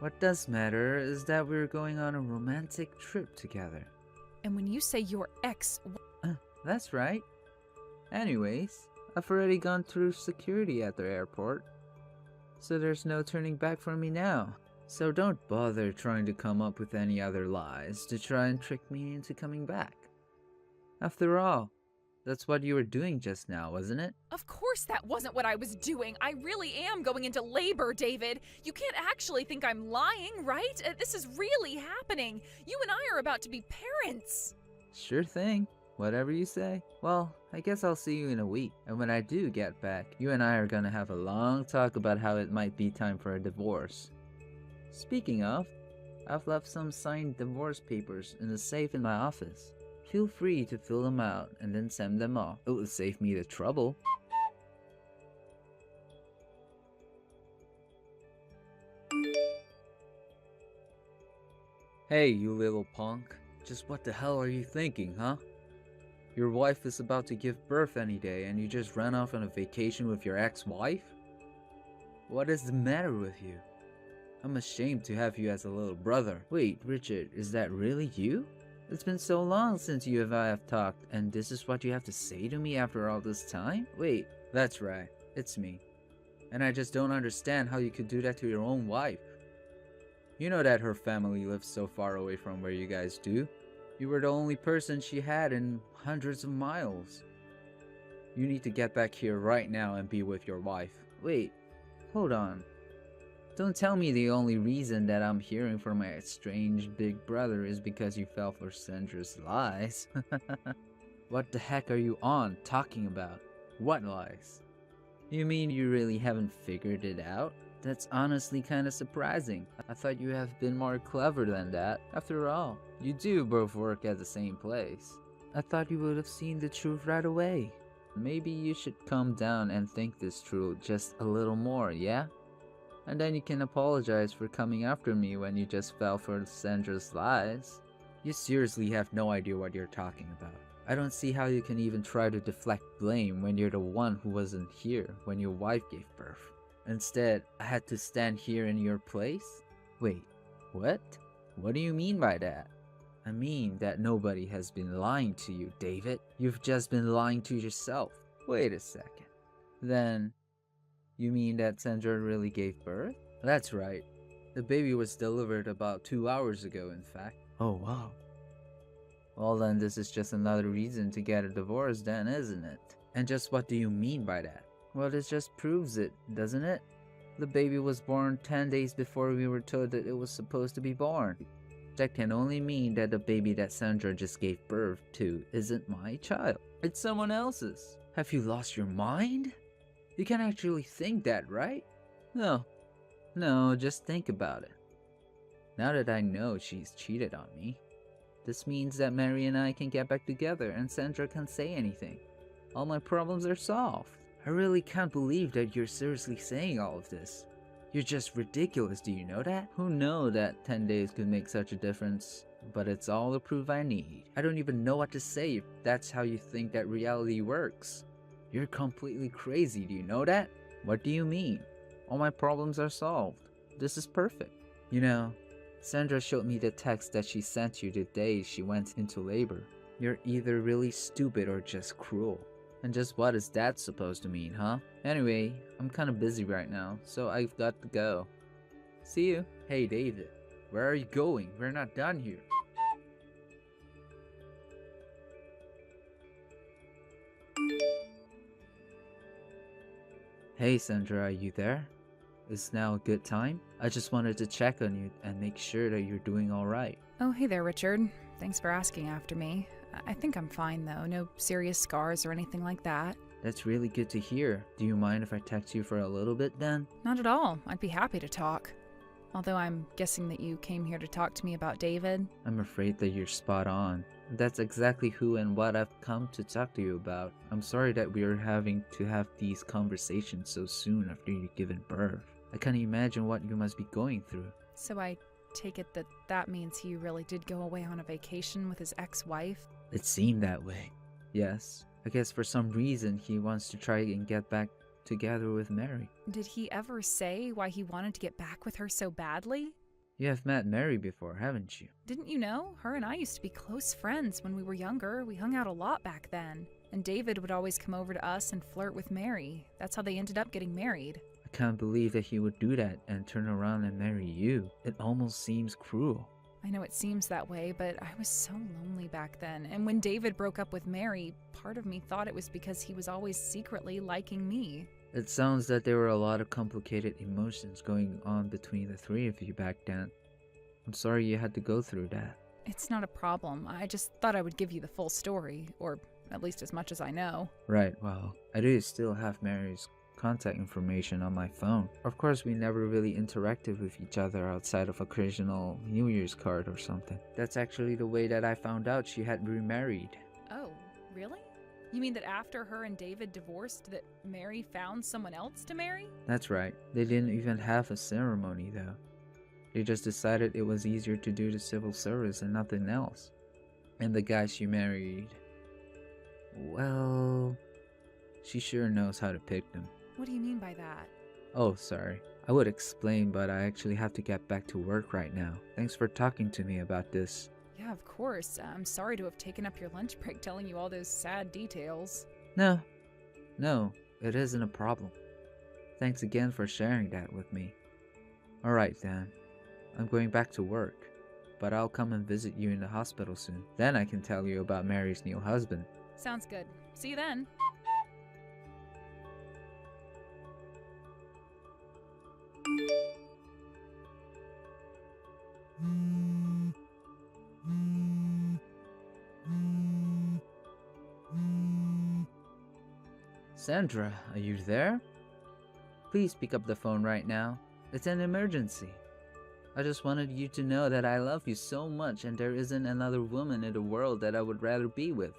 What does matter is that we're going on a romantic trip together. And when you say your ex, That's right. Anyways, I've already gone through security at the airport, so there's no turning back for me now. So don't bother trying to come up with any other lies to try and trick me into coming back. After all, that's what you were doing just now, wasn't it? of course that wasn't what I was doing. I really am going into labor, David. You can't actually think I'm lying, right? This is really happening. You and I are about to be parents. Sure thing. Whatever you say. Well, I guess I'll see you in a week. And when I do get back, you and I are gonna have a long talk about how it might be time for a divorce. Speaking of, I've left some signed divorce papers in the safe in my office. Feel free to fill them out and then send them off. It will save me the trouble. Hey, you little punk. Just what the hell are you thinking, huh? Your wife is about to give birth any day and you just ran off on a vacation with your ex-wife? What is the matter with you? I'm ashamed to have you as a little brother. Wait, Richard, is that really you? It's been so long since you and I have talked, and this is what you have to say to me after all this time? Wait, that's right, it's me. And I just don't understand how you could do that to your own wife. You know that her family lives so far away from where you guys do. You were the only person she had in hundreds of miles. You need to get back here right now and be with your wife. Wait, hold on. Don't tell me the only reason that I'm hearing from my estranged big brother is because you fell for Sandra's lies. What the heck are you on talking about? What lies? You mean you really haven't figured it out? That's honestly kinda surprising. I thought you have been more clever than that. After all, you do both work at the same place. I thought you would have seen the truth right away. Maybe you should calm down and think this through just a little more, yeah? And then you can apologize for coming after me when you just fell for Sandra's lies. You seriously have no idea what you're talking about. I don't see how you can even try to deflect blame when you're the one who wasn't here when your wife gave birth. Instead, I had to stand here in your place? Wait, what? What do you mean by that? I mean that nobody has been lying to you, David. You've just been lying to yourself. Wait a second. Then, you mean that Sandra really gave birth? That's right. The baby was delivered about 2 hours ago, in fact. Oh, wow. Well then, this is just another reason to get a divorce then, isn't it? And just what do you mean by that? Well, this just proves it, doesn't it? The baby was born 10 days before we were told that it was supposed to be born. That can only mean that the baby that Sandra just gave birth to isn't my child. It's someone else's. Have you lost your mind? You can actually think that, right? No, just think about it. Now that I know she's cheated on me, this means that Mary and I can get back together and Sandra can't say anything. All my problems are solved. I really can't believe that you're seriously saying all of this. You're just ridiculous, do you know that? Who knew that 10 days could make such a difference? But it's all the proof I need. I don't even know what to say if that's how you think that reality works. You're completely crazy, do you know that? What do you mean? All my problems are solved. This is perfect. You know, Sandra showed me the text that she sent you the day she went into labor. You're either really stupid or just cruel. And just what is that supposed to mean, huh? Anyway, I'm kinda busy right now, so I've got to go. See you. Hey David, where are you going? We're not done here. Hey Sandra, are you there? Is now a good time? I just wanted to check on you and make sure that you're doing alright. Oh, hey there, Richard. Thanks for asking after me. I think I'm fine, though. No serious scars or anything like that. That's really good to hear. Do you mind if I text you for a little bit then? Not at all. I'd be happy to talk. Although I'm guessing that you came here to talk to me about David. I'm afraid that you're spot on. That's exactly who and what I've come to talk to you about. I'm sorry that we are having to have these conversations so soon after you've given birth. I can't imagine what you must be going through. So I take it that that means he really did go away on a vacation with his ex-wife? It seemed that way. Yes. I guess for some reason he wants to try and get back together with Mary. Did he ever say why he wanted to get back with her so badly? You have met Mary before, haven't you? Didn't you know? Her and I used to be close friends when we were younger. We hung out a lot back then. And David would always come over to us and flirt with Mary. That's how they ended up getting married. I can't believe that he would do that and turn around and marry you. It almost seems cruel. I know it seems that way, but I was so lonely back then. And when David broke up with Mary, part of me thought it was because he was always secretly liking me. It sounds that there were a lot of complicated emotions going on between the three of you back then. I'm sorry you had to go through that. It's not a problem. I just thought I would give you the full story, or at least as much as I know. Right, well, I do still have Mary's contact information on my phone. Of course, we never really interacted with each other outside of occasional New Year's card or something. That's actually the way that I found out she had remarried. Oh, really? You mean that after her and David divorced, that Mary found someone else to marry? That's right. They didn't even have a ceremony, though. They just decided it was easier to do the civil service and nothing else. And the guy she married, well, she sure knows how to pick them. What do you mean by that? Oh, sorry. I would explain, but I actually have to get back to work right now. Thanks for talking to me about this. Yeah, of course. I'm sorry to have taken up your lunch break telling you all those sad details. No, it isn't a problem. Thanks again for sharing that with me. Alright then, I'm going back to work, but I'll come and visit you in the hospital soon. Then I can tell you about Mary's new husband. Sounds good. See you then. Sandra, are you there? Please pick up the phone right now. It's an emergency. I just wanted you to know that I love you so much and there isn't another woman in the world that I would rather be with.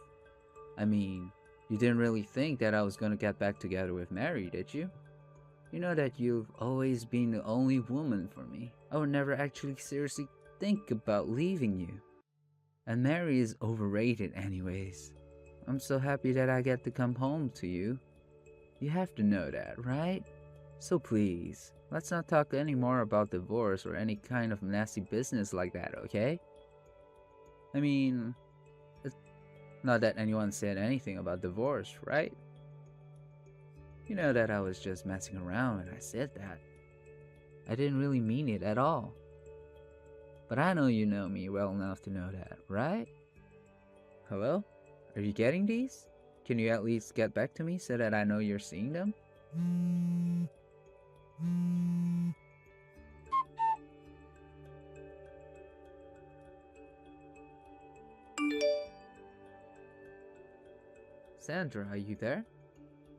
I mean, you didn't really think that I was gonna get back together with Mary, did you? You know that you've always been the only woman for me. I would never actually seriously think about leaving you. And Mary is overrated anyways. I'm so happy that I get to come home to you. You have to know that, right? So please, let's not talk anymore about divorce or any kind of nasty business like that, okay? I mean, it's not that anyone said anything about divorce, right? You know that I was just messing around when I said that. I didn't really mean it at all. But I know you know me well enough to know that, right? Hello? Are you getting these? Can you at least get back to me so that I know you're seeing them? Sandra, are you there?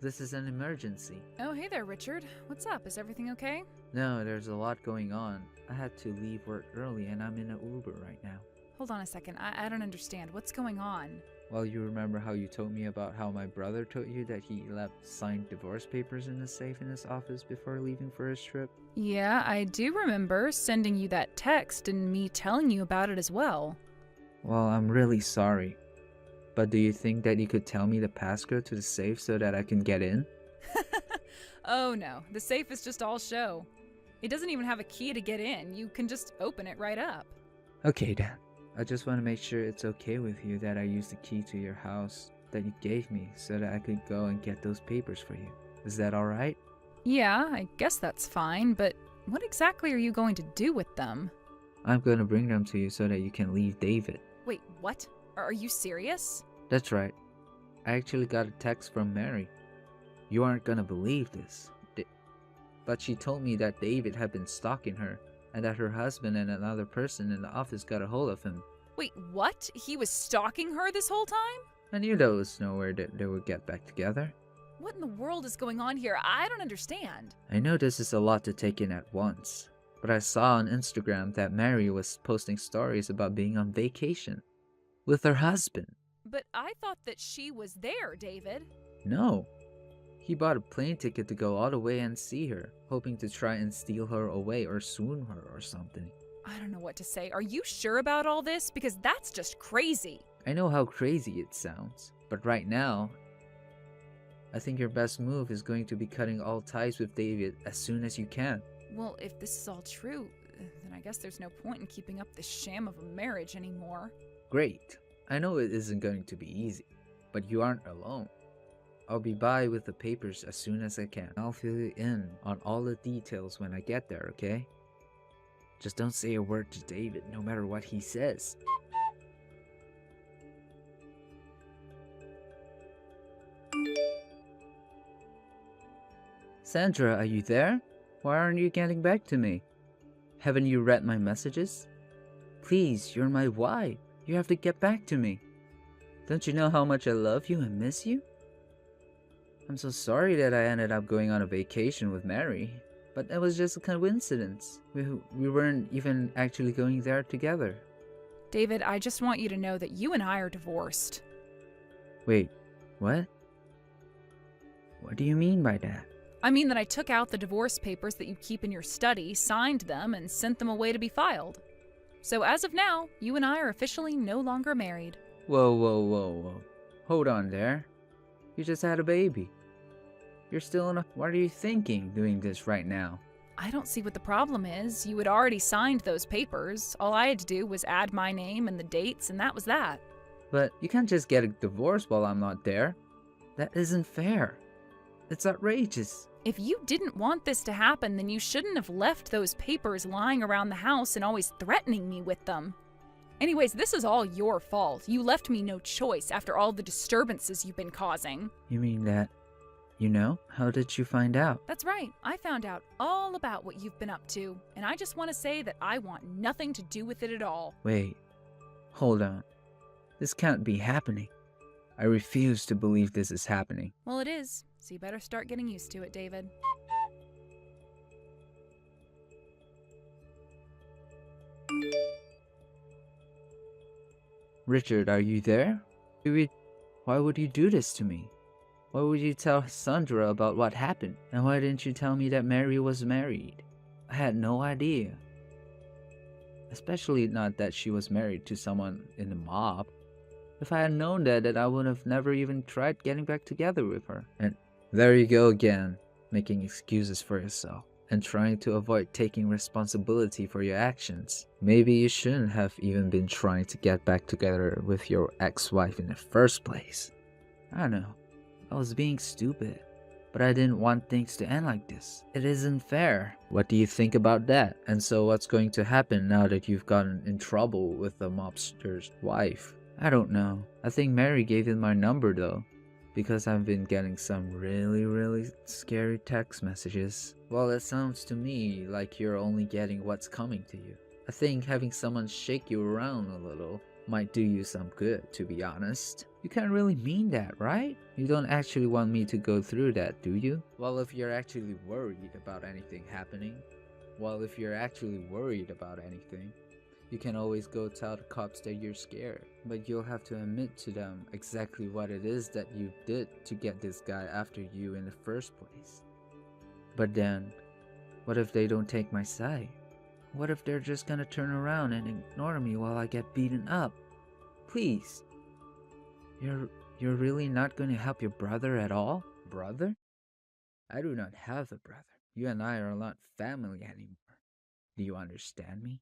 This is an emergency. Oh, hey there, Richard. What's up? Is everything okay? No, there's a lot going on. I had to leave work early and I'm in an Uber right now. Hold on a second. I don't understand. What's going on? Well, you remember how you told me about how my brother told you that he left signed divorce papers in the safe in his office before leaving for his trip? Yeah, I do remember sending you that text and me telling you about it as well. Well, I'm really sorry. But do you think that you could tell me the passcode to the safe so that I can get in? Oh no, the safe is just all show. It doesn't even have a key to get in. You can just open it right up. Okay, Dan. I just want to make sure it's okay with you that I used the key to your house that you gave me so that I could go and get those papers for you. Is that alright? Yeah, I guess that's fine, but what exactly are you going to do with them? I'm gonna bring them to you so that you can leave David. Wait, what? Are you serious? That's right. I actually got a text from Mary. You aren't gonna believe this. But she told me that David had been stalking her and that her husband and another person in the office got a hold of him. Wait, what? He was stalking her this whole time? I knew there was nowhere that they would get back together. What in the world is going on here? I don't understand. I know this is a lot to take in at once, but I saw on Instagram that Mary was posting stories about being on vacation with her husband. But I thought that she was there, David. No. He bought a plane ticket to go all the way and see her, hoping to try and steal her away or swoon her or something. I don't know what to say. Are you sure about all this? Because that's just crazy. I know how crazy it sounds, but right now, I think your best move is going to be cutting all ties with David as soon as you can. Well, if this is all true, then I guess there's no point in keeping up this sham of a marriage anymore. Great. I know it isn't going to be easy, but you aren't alone. I'll be by with the papers as soon as I can. I'll fill you in on all the details when I get there, okay? Just don't say a word to David, no matter what he says. Sandra, are you there? Why aren't you getting back to me? Haven't you read my messages? Please, you're my wife. You have to get back to me. Don't you know how much I love you and miss you? I'm so sorry that I ended up going on a vacation with Mary, but it was just a coincidence. We weren't even actually going there together. David, I just want you to know that you and I are divorced. Wait, what? What do you mean by that? I mean that I took out the divorce papers that you keep in your study, signed them, and sent them away to be filed. So as of now, you and I are officially no longer married. Whoa. Hold on there. You just had a baby. You're still in a... What are you thinking doing this right now? I don't see what the problem is. You had already signed those papers. All I had to do was add my name and the dates, and that was that. But you can't just get a divorce while I'm not there. That isn't fair. It's outrageous. If you didn't want this to happen, then you shouldn't have left those papers lying around the house and always threatening me with them. Anyways, this is all your fault. You left me no choice after all the disturbances you've been causing. You mean that... You know? How did you find out? That's right. I found out all about what you've been up to, and I just want to say that I want nothing to do with it at all. Wait. Hold on. This can't be happening. I refuse to believe this is happening. Well, it is, so you better start getting used to it, David. Richard, are you there? Why would you do this to me? Why would you tell Sandra about what happened? And why didn't you tell me that Mary was married? I had no idea. Especially not that she was married to someone in the mob. If I had known that, I would have never even tried getting back together with her. And there you go again, making excuses for yourself and trying to avoid taking responsibility for your actions. Maybe you shouldn't have even been trying to get back together with your ex-wife in the first place. I don't know. I was being stupid, but I didn't want things to end like this. It isn't fair. What do you think about that? And so what's going to happen now that you've gotten in trouble with the mobster's wife? I don't know. I think Mary gave him my number though, because I've been getting some really scary text messages. Well, it sounds to me like you're only getting what's coming to you. I think having someone shake you around a little might do you some good, to be honest. You can't really mean that, right? You don't actually want me to go through that, do you? Well, if you're actually worried about anything happening, you can always go tell the cops that you're scared. But you'll have to admit to them exactly what it is that you did to get this guy after you in the first place. But then, what if they don't take my side? What if they're just gonna turn around and ignore me while I get beaten up? Please. You're really not gonna help your brother at all? Brother? I do not have a brother. You and I are not family anymore. Do you understand me?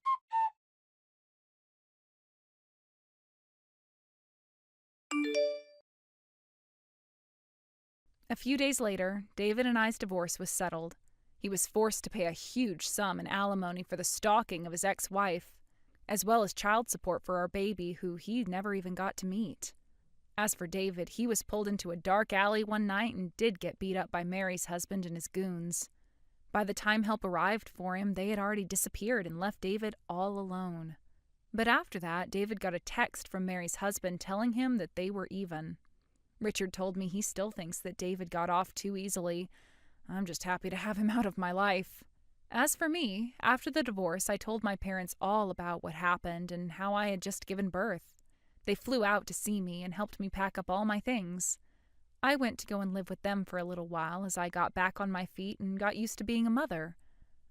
A few days later, David and I's divorce was settled. He was forced to pay a huge sum in alimony for the stalking of his ex-wife, as well as child support for our baby, who he never even got to meet. As for David, he was pulled into a dark alley one night and did get beat up by Mary's husband and his goons. By the time help arrived for him, they had already disappeared and left David all alone. But after that, David got a text from Mary's husband telling him that they were even. Richard told me he still thinks that David got off too easily. I'm just happy to have him out of my life. As for me, after the divorce, I told my parents all about what happened and how I had just given birth. They flew out to see me and helped me pack up all my things. I went to go and live with them for a little while as I got back on my feet and got used to being a mother.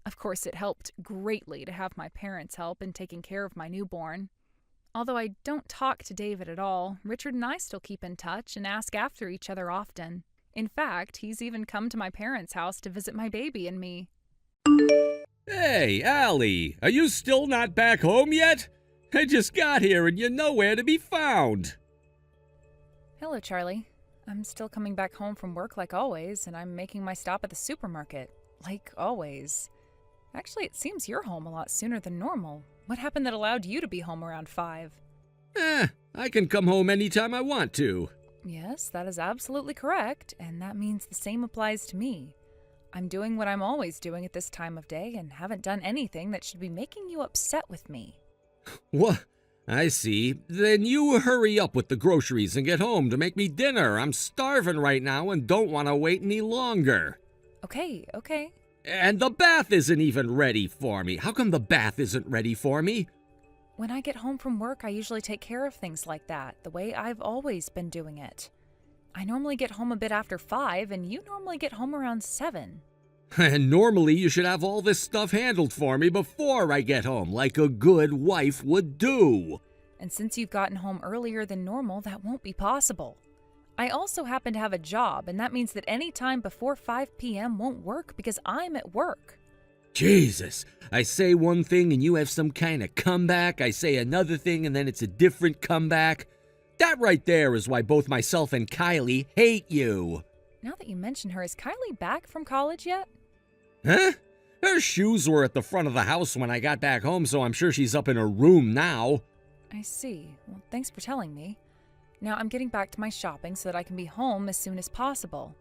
Of course, it helped greatly to have my parents' help in taking care of my newborn. Although I don't talk to David at all, Richard and I still keep in touch and ask after each other often. In fact, he's even come to my parents' house to visit my baby and me. Hey, Allie, are you still not back home yet? I just got here and you're nowhere to be found. Hello, Charlie. I'm still coming back home from work like always, and I'm making my stop at the supermarket. Like always. Actually, it seems you're home a lot sooner than normal. What happened that allowed you to be home around 5? I can come home anytime I want to. Yes, that is absolutely correct, and that means the same applies to me. I'm doing what I'm always doing at this time of day and haven't done anything that should be making you upset with me. What? I see. Then you hurry up with the groceries and get home to make me dinner. I'm starving right now and don't want to wait any longer. Okay. And the bath isn't even ready for me. How come the bath isn't ready for me? When I get home from work, I usually take care of things like that, the way I've always been doing it. I normally get home a bit after 5, and you normally get home around 7. And normally you should have all this stuff handled for me before I get home, like a good wife would do. And since you've gotten home earlier than normal, that won't be possible. I also happen to have a job, and that means that any time before 5 p.m. won't work because I'm at work. Jesus, I say one thing and you have some kind of comeback. I say another thing and then it's a different comeback. That right there is why both myself and Kylie hate you. Now that you mention her, is Kylie back from college yet? Huh? Her shoes were at the front of the house when I got back home, so I'm sure she's up in her room now. I see. Well, thanks for telling me. Now I'm getting back to my shopping so that I can be home as soon as possible.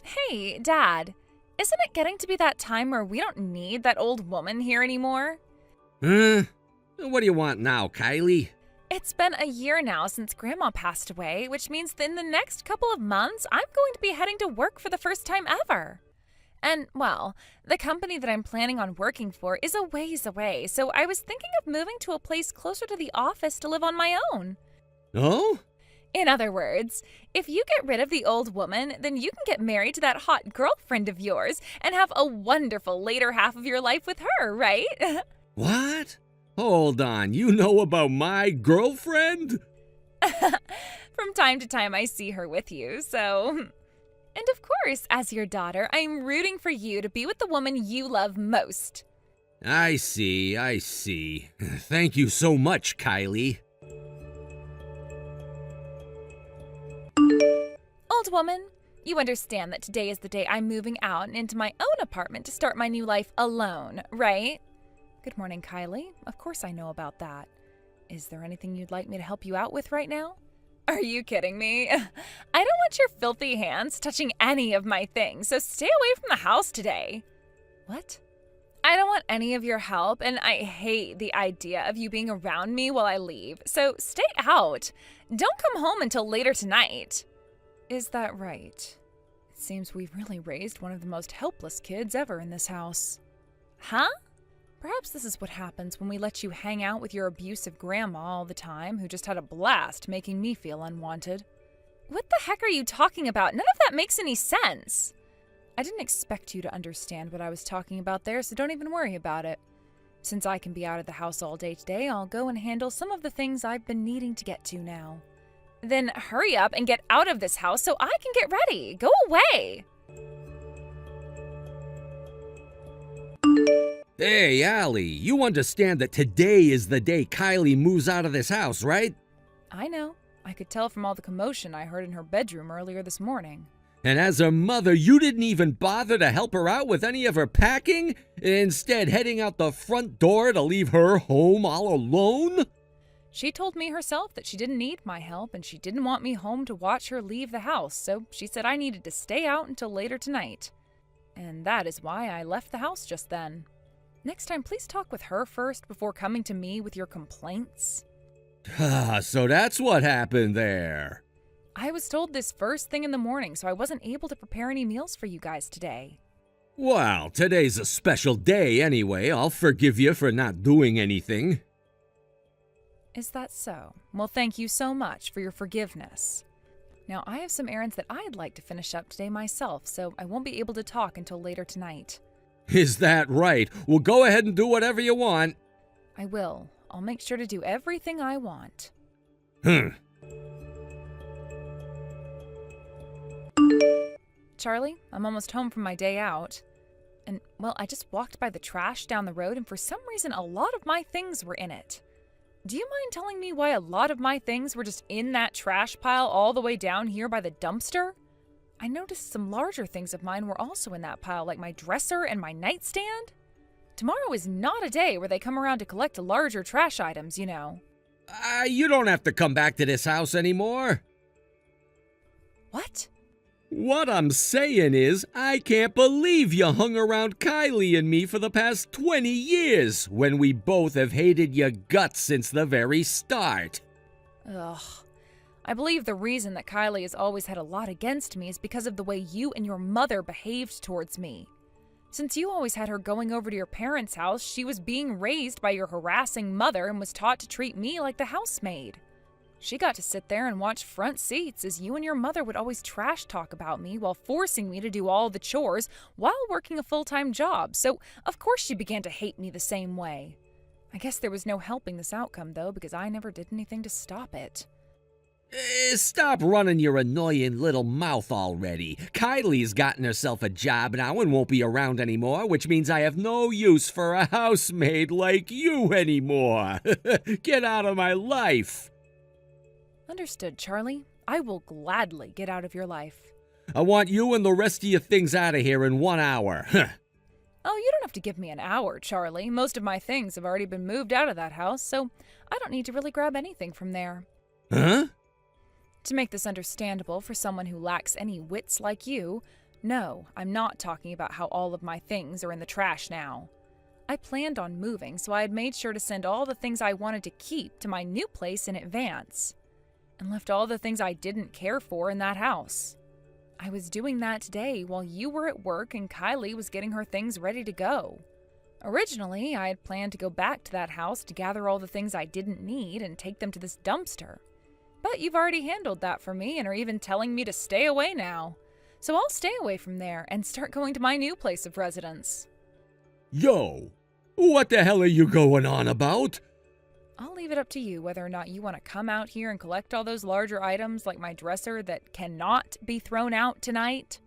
Hey, Dad. Isn't it getting to be that time where we don't need that old woman here anymore? What do you want now, Kylie? It's been a year now since Grandma passed away, which means that in the next couple of months, I'm going to be heading to work for the first time ever. And, well, the company that I'm planning on working for is a ways away, so I was thinking of moving to a place closer to the office to live on my own. Oh? In other words, if you get rid of the old woman, then you can get married to that hot girlfriend of yours and have a wonderful later half of your life with her, right? What? Hold on, you know about my girlfriend? From time to time, I see her with you, so... And of course, as your daughter, I'm rooting for you to be with the woman you love most. I see. Thank you so much, Kylie. Old woman, you understand that today is the day I'm moving out and into my own apartment to start my new life alone, right? Good morning, Kylie. Of course I know about that. Is there anything you'd like me to help you out with right now? Are you kidding me? I don't want your filthy hands touching any of my things, so stay away from the house today. What? I don't want any of your help, and I hate the idea of you being around me while I leave, so stay out. Don't come home until later tonight. Is that right? It seems we've really raised one of the most helpless kids ever in this house. Huh? Perhaps this is what happens when we let you hang out with your abusive grandma all the time, who just had a blast making me feel unwanted. What the heck are you talking about? None of that makes any sense. I didn't expect you to understand what I was talking about there, so don't even worry about it. Since I can be out of the house all day today, I'll go and handle some of the things I've been needing to get to now. Then hurry up and get out of this house so I can get ready. Go away. Hey, Allie, you understand that today is the day Kylie moves out of this house, right? I know. I could tell from all the commotion I heard in her bedroom earlier this morning. And as her mother, you didn't even bother to help her out with any of her packing? Instead, heading out the front door to leave her home all alone? She told me herself that she didn't need my help and she didn't want me home to watch her leave the house, so she said I needed to stay out until later tonight. And that is why I left the house just then. Next time, please talk with her first before coming to me with your complaints. So that's what happened there. I was told this first thing in the morning, so I wasn't able to prepare any meals for you guys today. Well, today's a special day anyway. I'll forgive you for not doing anything. Is that so? Well, thank you so much for your forgiveness. Now, I have some errands that I'd like to finish up today myself, so I won't be able to talk until later tonight. Is that right? Well, go ahead and do whatever you want. I will. I'll make sure to do everything I want. Charlie, I'm almost home from my day out. And, well, I just walked by the trash down the road and for some reason a lot of my things were in it. Do you mind telling me why a lot of my things were just in that trash pile all the way down here by the dumpster? I noticed some larger things of mine were also in that pile, like my dresser and my nightstand. Tomorrow is not a day where they come around to collect larger trash items, you know. You don't have to come back to this house anymore. What? What I'm saying is, I can't believe you hung around Kylie and me for the past 20 years, when we both have hated your guts since the very start. Ugh. I believe the reason that Kylie has always had a lot against me is because of the way you and your mother behaved towards me. Since you always had her going over to your parents' house, she was being raised by your harassing mother and was taught to treat me like the housemaid. She got to sit there and watch front seats as you and your mother would always trash talk about me while forcing me to do all the chores while working a full-time job, so of course she began to hate me the same way. I guess there was no helping this outcome, though, because I never did anything to stop it. Stop running your annoying little mouth already. Kylie's gotten herself a job now and won't be around anymore, which means I have no use for a housemaid like you anymore. Get out of my life. Understood, Charlie. I will gladly get out of your life. I want you and the rest of your things out of here in 1 hour. Oh, you don't have to give me an hour, Charlie. Most of my things have already been moved out of that house, so I don't need to really grab anything from there. Huh? To make this understandable for someone who lacks any wits like you, no, I'm not talking about how all of my things are in the trash now. I planned on moving, so I had made sure to send all the things I wanted to keep to my new place in advance, and left all the things I didn't care for in that house. I was doing that today while you were at work and Kylie was getting her things ready to go. Originally, I had planned to go back to that house to gather all the things I didn't need and take them to this dumpster. But you've already handled that for me and are even telling me to stay away now. So I'll stay away from there and start going to my new place of residence. Yo, what the hell are you going on about? I'll leave it up to you whether or not you want to come out here and collect all those larger items like my dresser that cannot be thrown out tonight.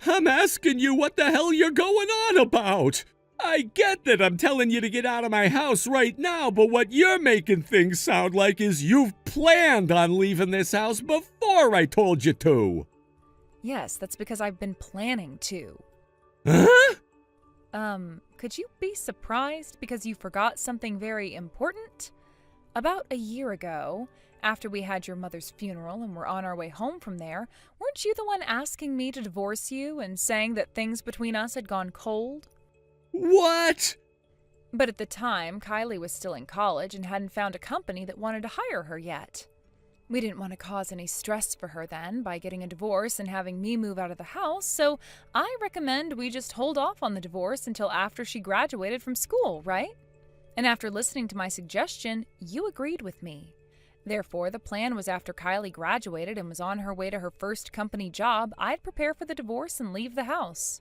I'm asking you what the hell you're going on about. I get that I'm telling you to get out of my house right now, but what you're making things sound like is you've planned on leaving this house before I told you to. Yes, that's because I've been planning to. Huh? Could you be surprised because you forgot something very important? About a year ago, after we had your mother's funeral and were on our way home from there, weren't you the one asking me to divorce you and saying that things between us had gone cold? What? But at the time, Kylie was still in college and hadn't found a company that wanted to hire her yet. We didn't want to cause any stress for her then by getting a divorce and having me move out of the house, so I recommend we just hold off on the divorce until after she graduated from school, right? And after listening to my suggestion, you agreed with me. Therefore, the plan was after Kylie graduated and was on her way to her first company job, I'd prepare for the divorce and leave the house.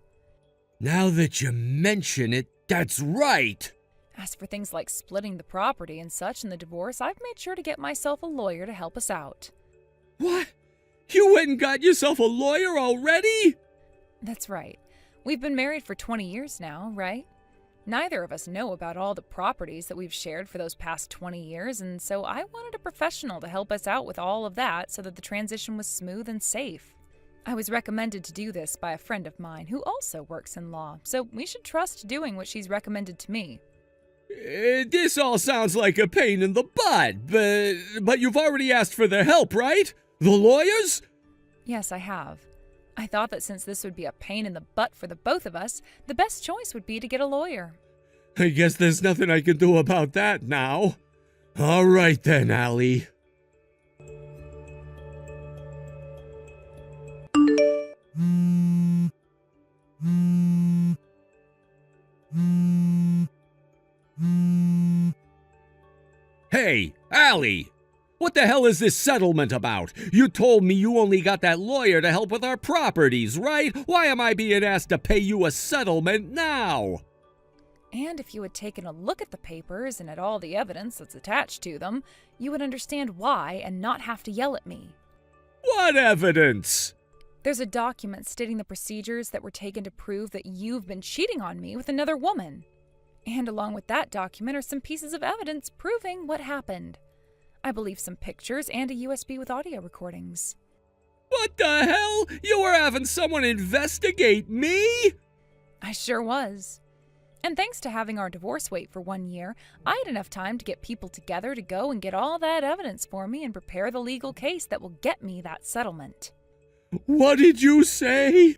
Now that you mention it, that's right. As for things like splitting the property and such in the divorce, I've made sure to get myself a lawyer to help us out. What? You went and got yourself a lawyer already? That's right. We've been married for 20 years now, right? Neither of us know about all the properties that we've shared for those past 20 years, and so I wanted a professional to help us out with all of that so that the transition was smooth and safe. I was recommended to do this by a friend of mine who also works in law, so we should trust doing what she's recommended to me. This all sounds like a pain in the butt, but you've already asked for their help, right? The lawyers? Yes, I have. I thought that since this would be a pain in the butt for the both of us, the best choice would be to get a lawyer. I guess there's nothing I can do about that now. All right then, Allie. Hey, Allie! What the hell is this settlement about? You told me you only got that lawyer to help with our properties, right? Why am I being asked to pay you a settlement now? And if you had taken a look at the papers and at all the evidence that's attached to them, you would understand why and not have to yell at me. What evidence? There's a document stating the procedures that were taken to prove that you've been cheating on me with another woman. And along with that document are some pieces of evidence proving what happened. I believe some pictures and a USB with audio recordings. What the hell? You were having someone investigate me? I sure was. And thanks to having our divorce wait for 1 year, I had enough time to get people together to go and get all that evidence for me and prepare the legal case that will get me that settlement. What did you say?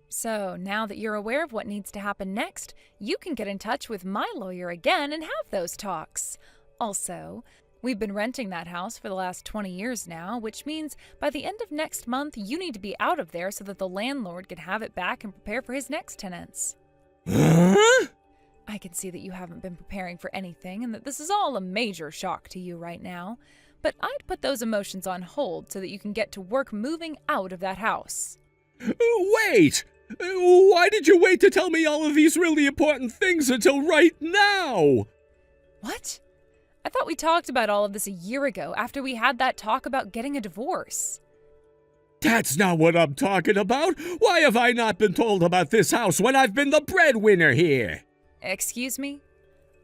So, now that you're aware of what needs to happen next, you can get in touch with my lawyer again and have those talks. Also, we've been renting that house for the last 20 years now, which means by the end of next month, you need to be out of there so that the landlord can have it back and prepare for his next tenants. Huh? I can see that you haven't been preparing for anything and that this is all a major shock to you right now, but I'd put those emotions on hold so that you can get to work moving out of that house. Wait! Why did you wait to tell me all of these really important things until right now? What? I thought we talked about all of this a year ago after we had that talk about getting a divorce. That's not what I'm talking about. Why have I not been told about this house when I've been the breadwinner here? Excuse me?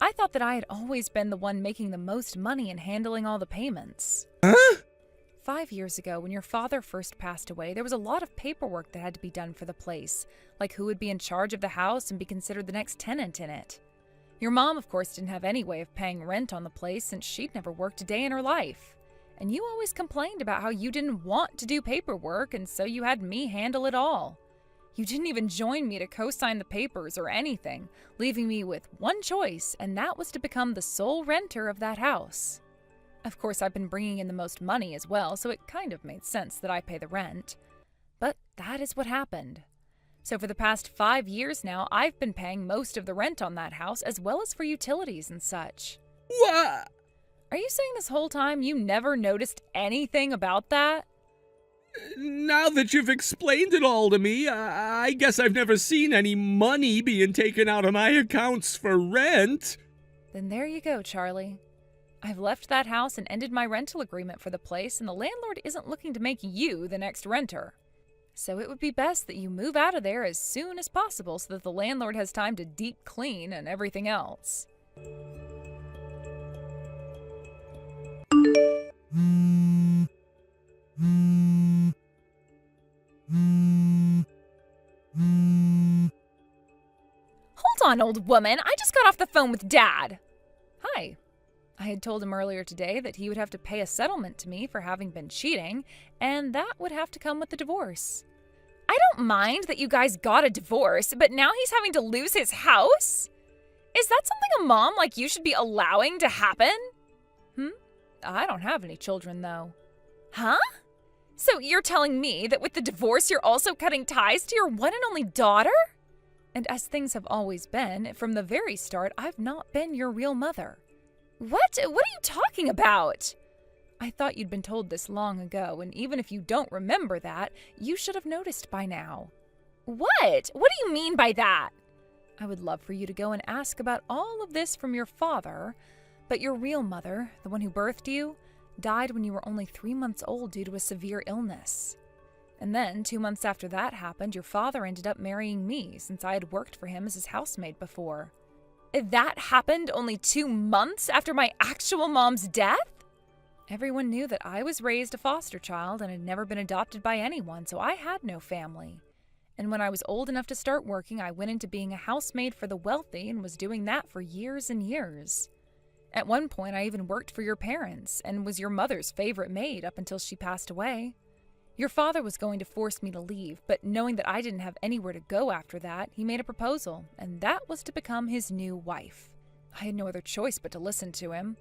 I thought that I had always been the one making the most money and handling all the payments. Huh? 5 years ago, when your father first passed away, there was a lot of paperwork that had to be done for the place, like who would be in charge of the house and be considered the next tenant in it. Your mom, of course, didn't have any way of paying rent on the place since she'd never worked a day in her life. And you always complained about how you didn't want to do paperwork, and so you had me handle it all. You didn't even join me to co-sign the papers or anything, leaving me with one choice, and that was to become the sole renter of that house. Of course, I've been bringing in the most money as well, so it kind of made sense that I pay the rent. But that is what happened. So for the past 5 years now, I've been paying most of the rent on that house, as well as for utilities and such. What? Are you saying this whole time you never noticed anything about that? Now that you've explained it all to me, I guess I've never seen any money being taken out of my accounts for rent. Then there you go, Charlie. I've left that house and ended my rental agreement for the place, and the landlord isn't looking to make you the next renter. So it would be best that you move out of there as soon as possible so that the landlord has time to deep clean and everything else. Hold on, old woman. I just got off the phone with Dad. Hi. I had told him earlier today that he would have to pay a settlement to me for having been cheating, and that would have to come with the divorce. I don't mind that you guys got a divorce, but now he's having to lose his house? Is that something a mom like you should be allowing to happen? I don't have any children, though. Huh? So you're telling me that with the divorce you're also cutting ties to your one and only daughter? And as things have always been, from the very start, I've not been your real mother. What? What are you talking about? I thought you'd been told this long ago, and even if you don't remember that, you should have noticed by now. What? What do you mean by that? I would love for you to go and ask about all of this from your father, but your real mother, the one who birthed you, died when you were only 3 months old due to a severe illness. And then, 2 months after that happened, your father ended up marrying me since I had worked for him as his housemaid before. That happened only 2 months after my actual mom's death? Everyone knew that I was raised a foster child and had never been adopted by anyone, so I had no family. And when I was old enough to start working, I went into being a housemaid for the wealthy and was doing that for years and years. At one point, I even worked for your parents and was your mother's favorite maid up until she passed away. Your father was going to force me to leave, but knowing that I didn't have anywhere to go after that, he made a proposal, and that was to become his new wife. I had no other choice but to listen to him.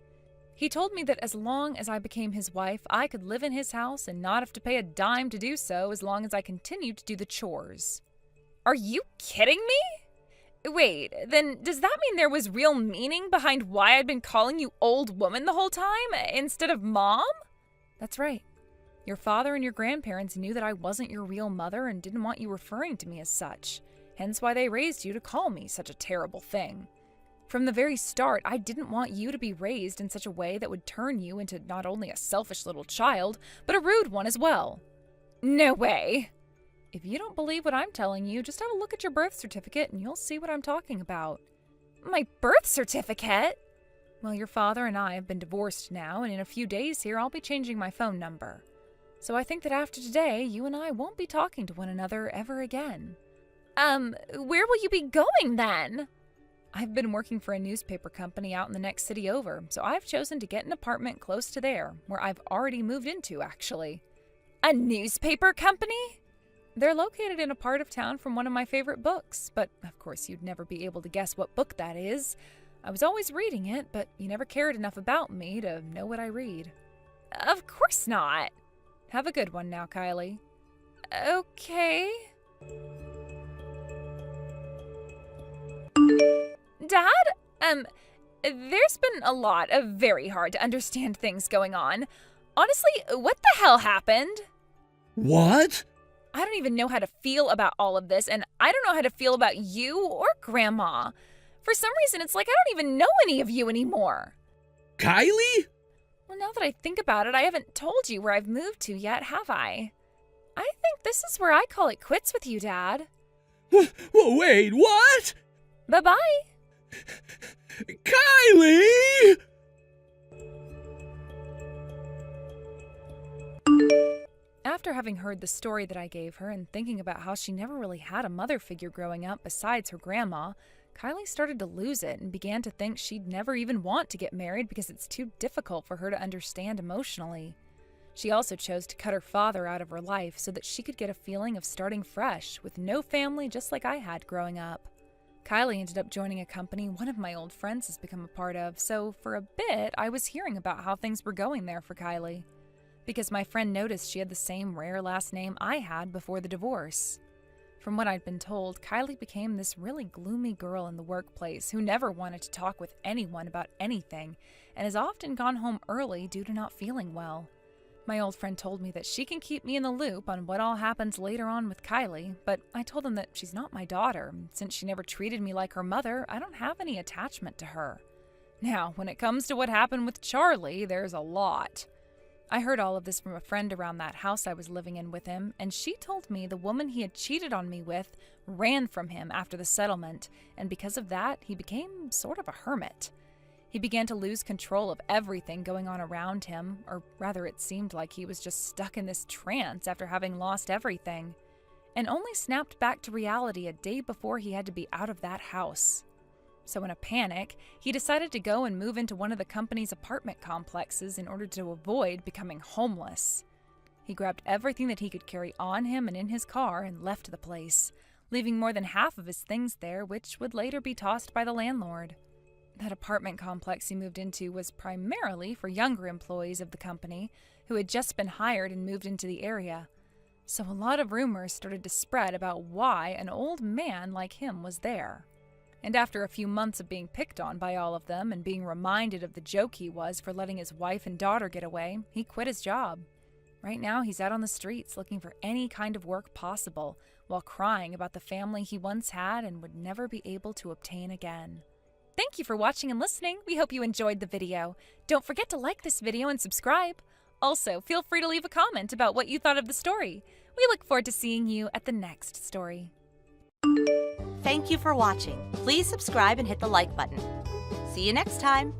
He told me that as long as I became his wife, I could live in his house and not have to pay a dime to do so as long as I continued to do the chores. Are you kidding me? Wait, then does that mean there was real meaning behind why I'd been calling you old woman the whole time instead of mom? That's right. Your father and your grandparents knew that I wasn't your real mother and didn't want you referring to me as such, hence why they raised you to call me such a terrible thing. From the very start, I didn't want you to be raised in such a way that would turn you into not only a selfish little child, but a rude one as well. No way! If you don't believe what I'm telling you, just have a look at your birth certificate and you'll see what I'm talking about. My birth certificate? Well, your father and I have been divorced now, and in a few days here I'll be changing my phone number. So I think that after today, you and I won't be talking to one another ever again. Where will you be going then? I've been working for a newspaper company out in the next city over, so I've chosen to get an apartment close to there, where I've already moved into, actually. A newspaper company? They're located in a part of town from one of my favorite books, but of course you'd never be able to guess what book that is. I was always reading it, but you never cared enough about me to know what I read. Of course not. Have a good one now, Kylie. Okay. Dad, there's been a lot of very hard to understand things going on. Honestly, what the hell happened? What? I don't even know how to feel about all of this, and I don't know how to feel about you or Grandma. For some reason, it's like I don't even know any of you anymore. Kylie? Well, now that I think about it, I haven't told you where I've moved to yet, have I? I think this is where I call it quits with you, Dad. Wait, what? Bye-bye. Kylie! After having heard the story that I gave her and thinking about how she never really had a mother figure growing up besides her grandma, Kylie started to lose it and began to think she'd never even want to get married because it's too difficult for her to understand emotionally. She also chose to cut her father out of her life so that she could get a feeling of starting fresh with no family just like I had growing up. Kylie ended up joining a company one of my old friends has become a part of, so for a bit I was hearing about how things were going there for Kylie, because my friend noticed she had the same rare last name I had before the divorce. From what I'd been told, Kylie became this really gloomy girl in the workplace who never wanted to talk with anyone about anything and has often gone home early due to not feeling well. My old friend told me that she can keep me in the loop on what all happens later on with Kylie, but I told him that she's not my daughter. Since she never treated me like her mother, I don't have any attachment to her. Now, when it comes to what happened with Charlie, there's a lot. I heard all of this from a friend around that house I was living in with him, and she told me the woman he had cheated on me with ran from him after the settlement, and because of that, he became sort of a hermit. He began to lose control of everything going on around him, or rather it seemed like he was just stuck in this trance after having lost everything, and only snapped back to reality a day before he had to be out of that house. So in a panic, he decided to go and move into one of the company's apartment complexes in order to avoid becoming homeless. He grabbed everything that he could carry on him and in his car and left the place, leaving more than half of his things there, which would later be tossed by the landlord. That apartment complex he moved into was primarily for younger employees of the company who had just been hired and moved into the area. So a lot of rumors started to spread about why an old man like him was there. And after a few months of being picked on by all of them and being reminded of the joke he was for letting his wife and daughter get away, he quit his job. Right now, he's out on the streets looking for any kind of work possible while crying about the family he once had and would never be able to obtain again. Thank you for watching and listening. We hope you enjoyed the video. Don't forget to like this video and subscribe. Also, feel free to leave a comment about what you thought of the story. We look forward to seeing you at the next story. Thank you for watching. Please subscribe and hit the like button. See you next time.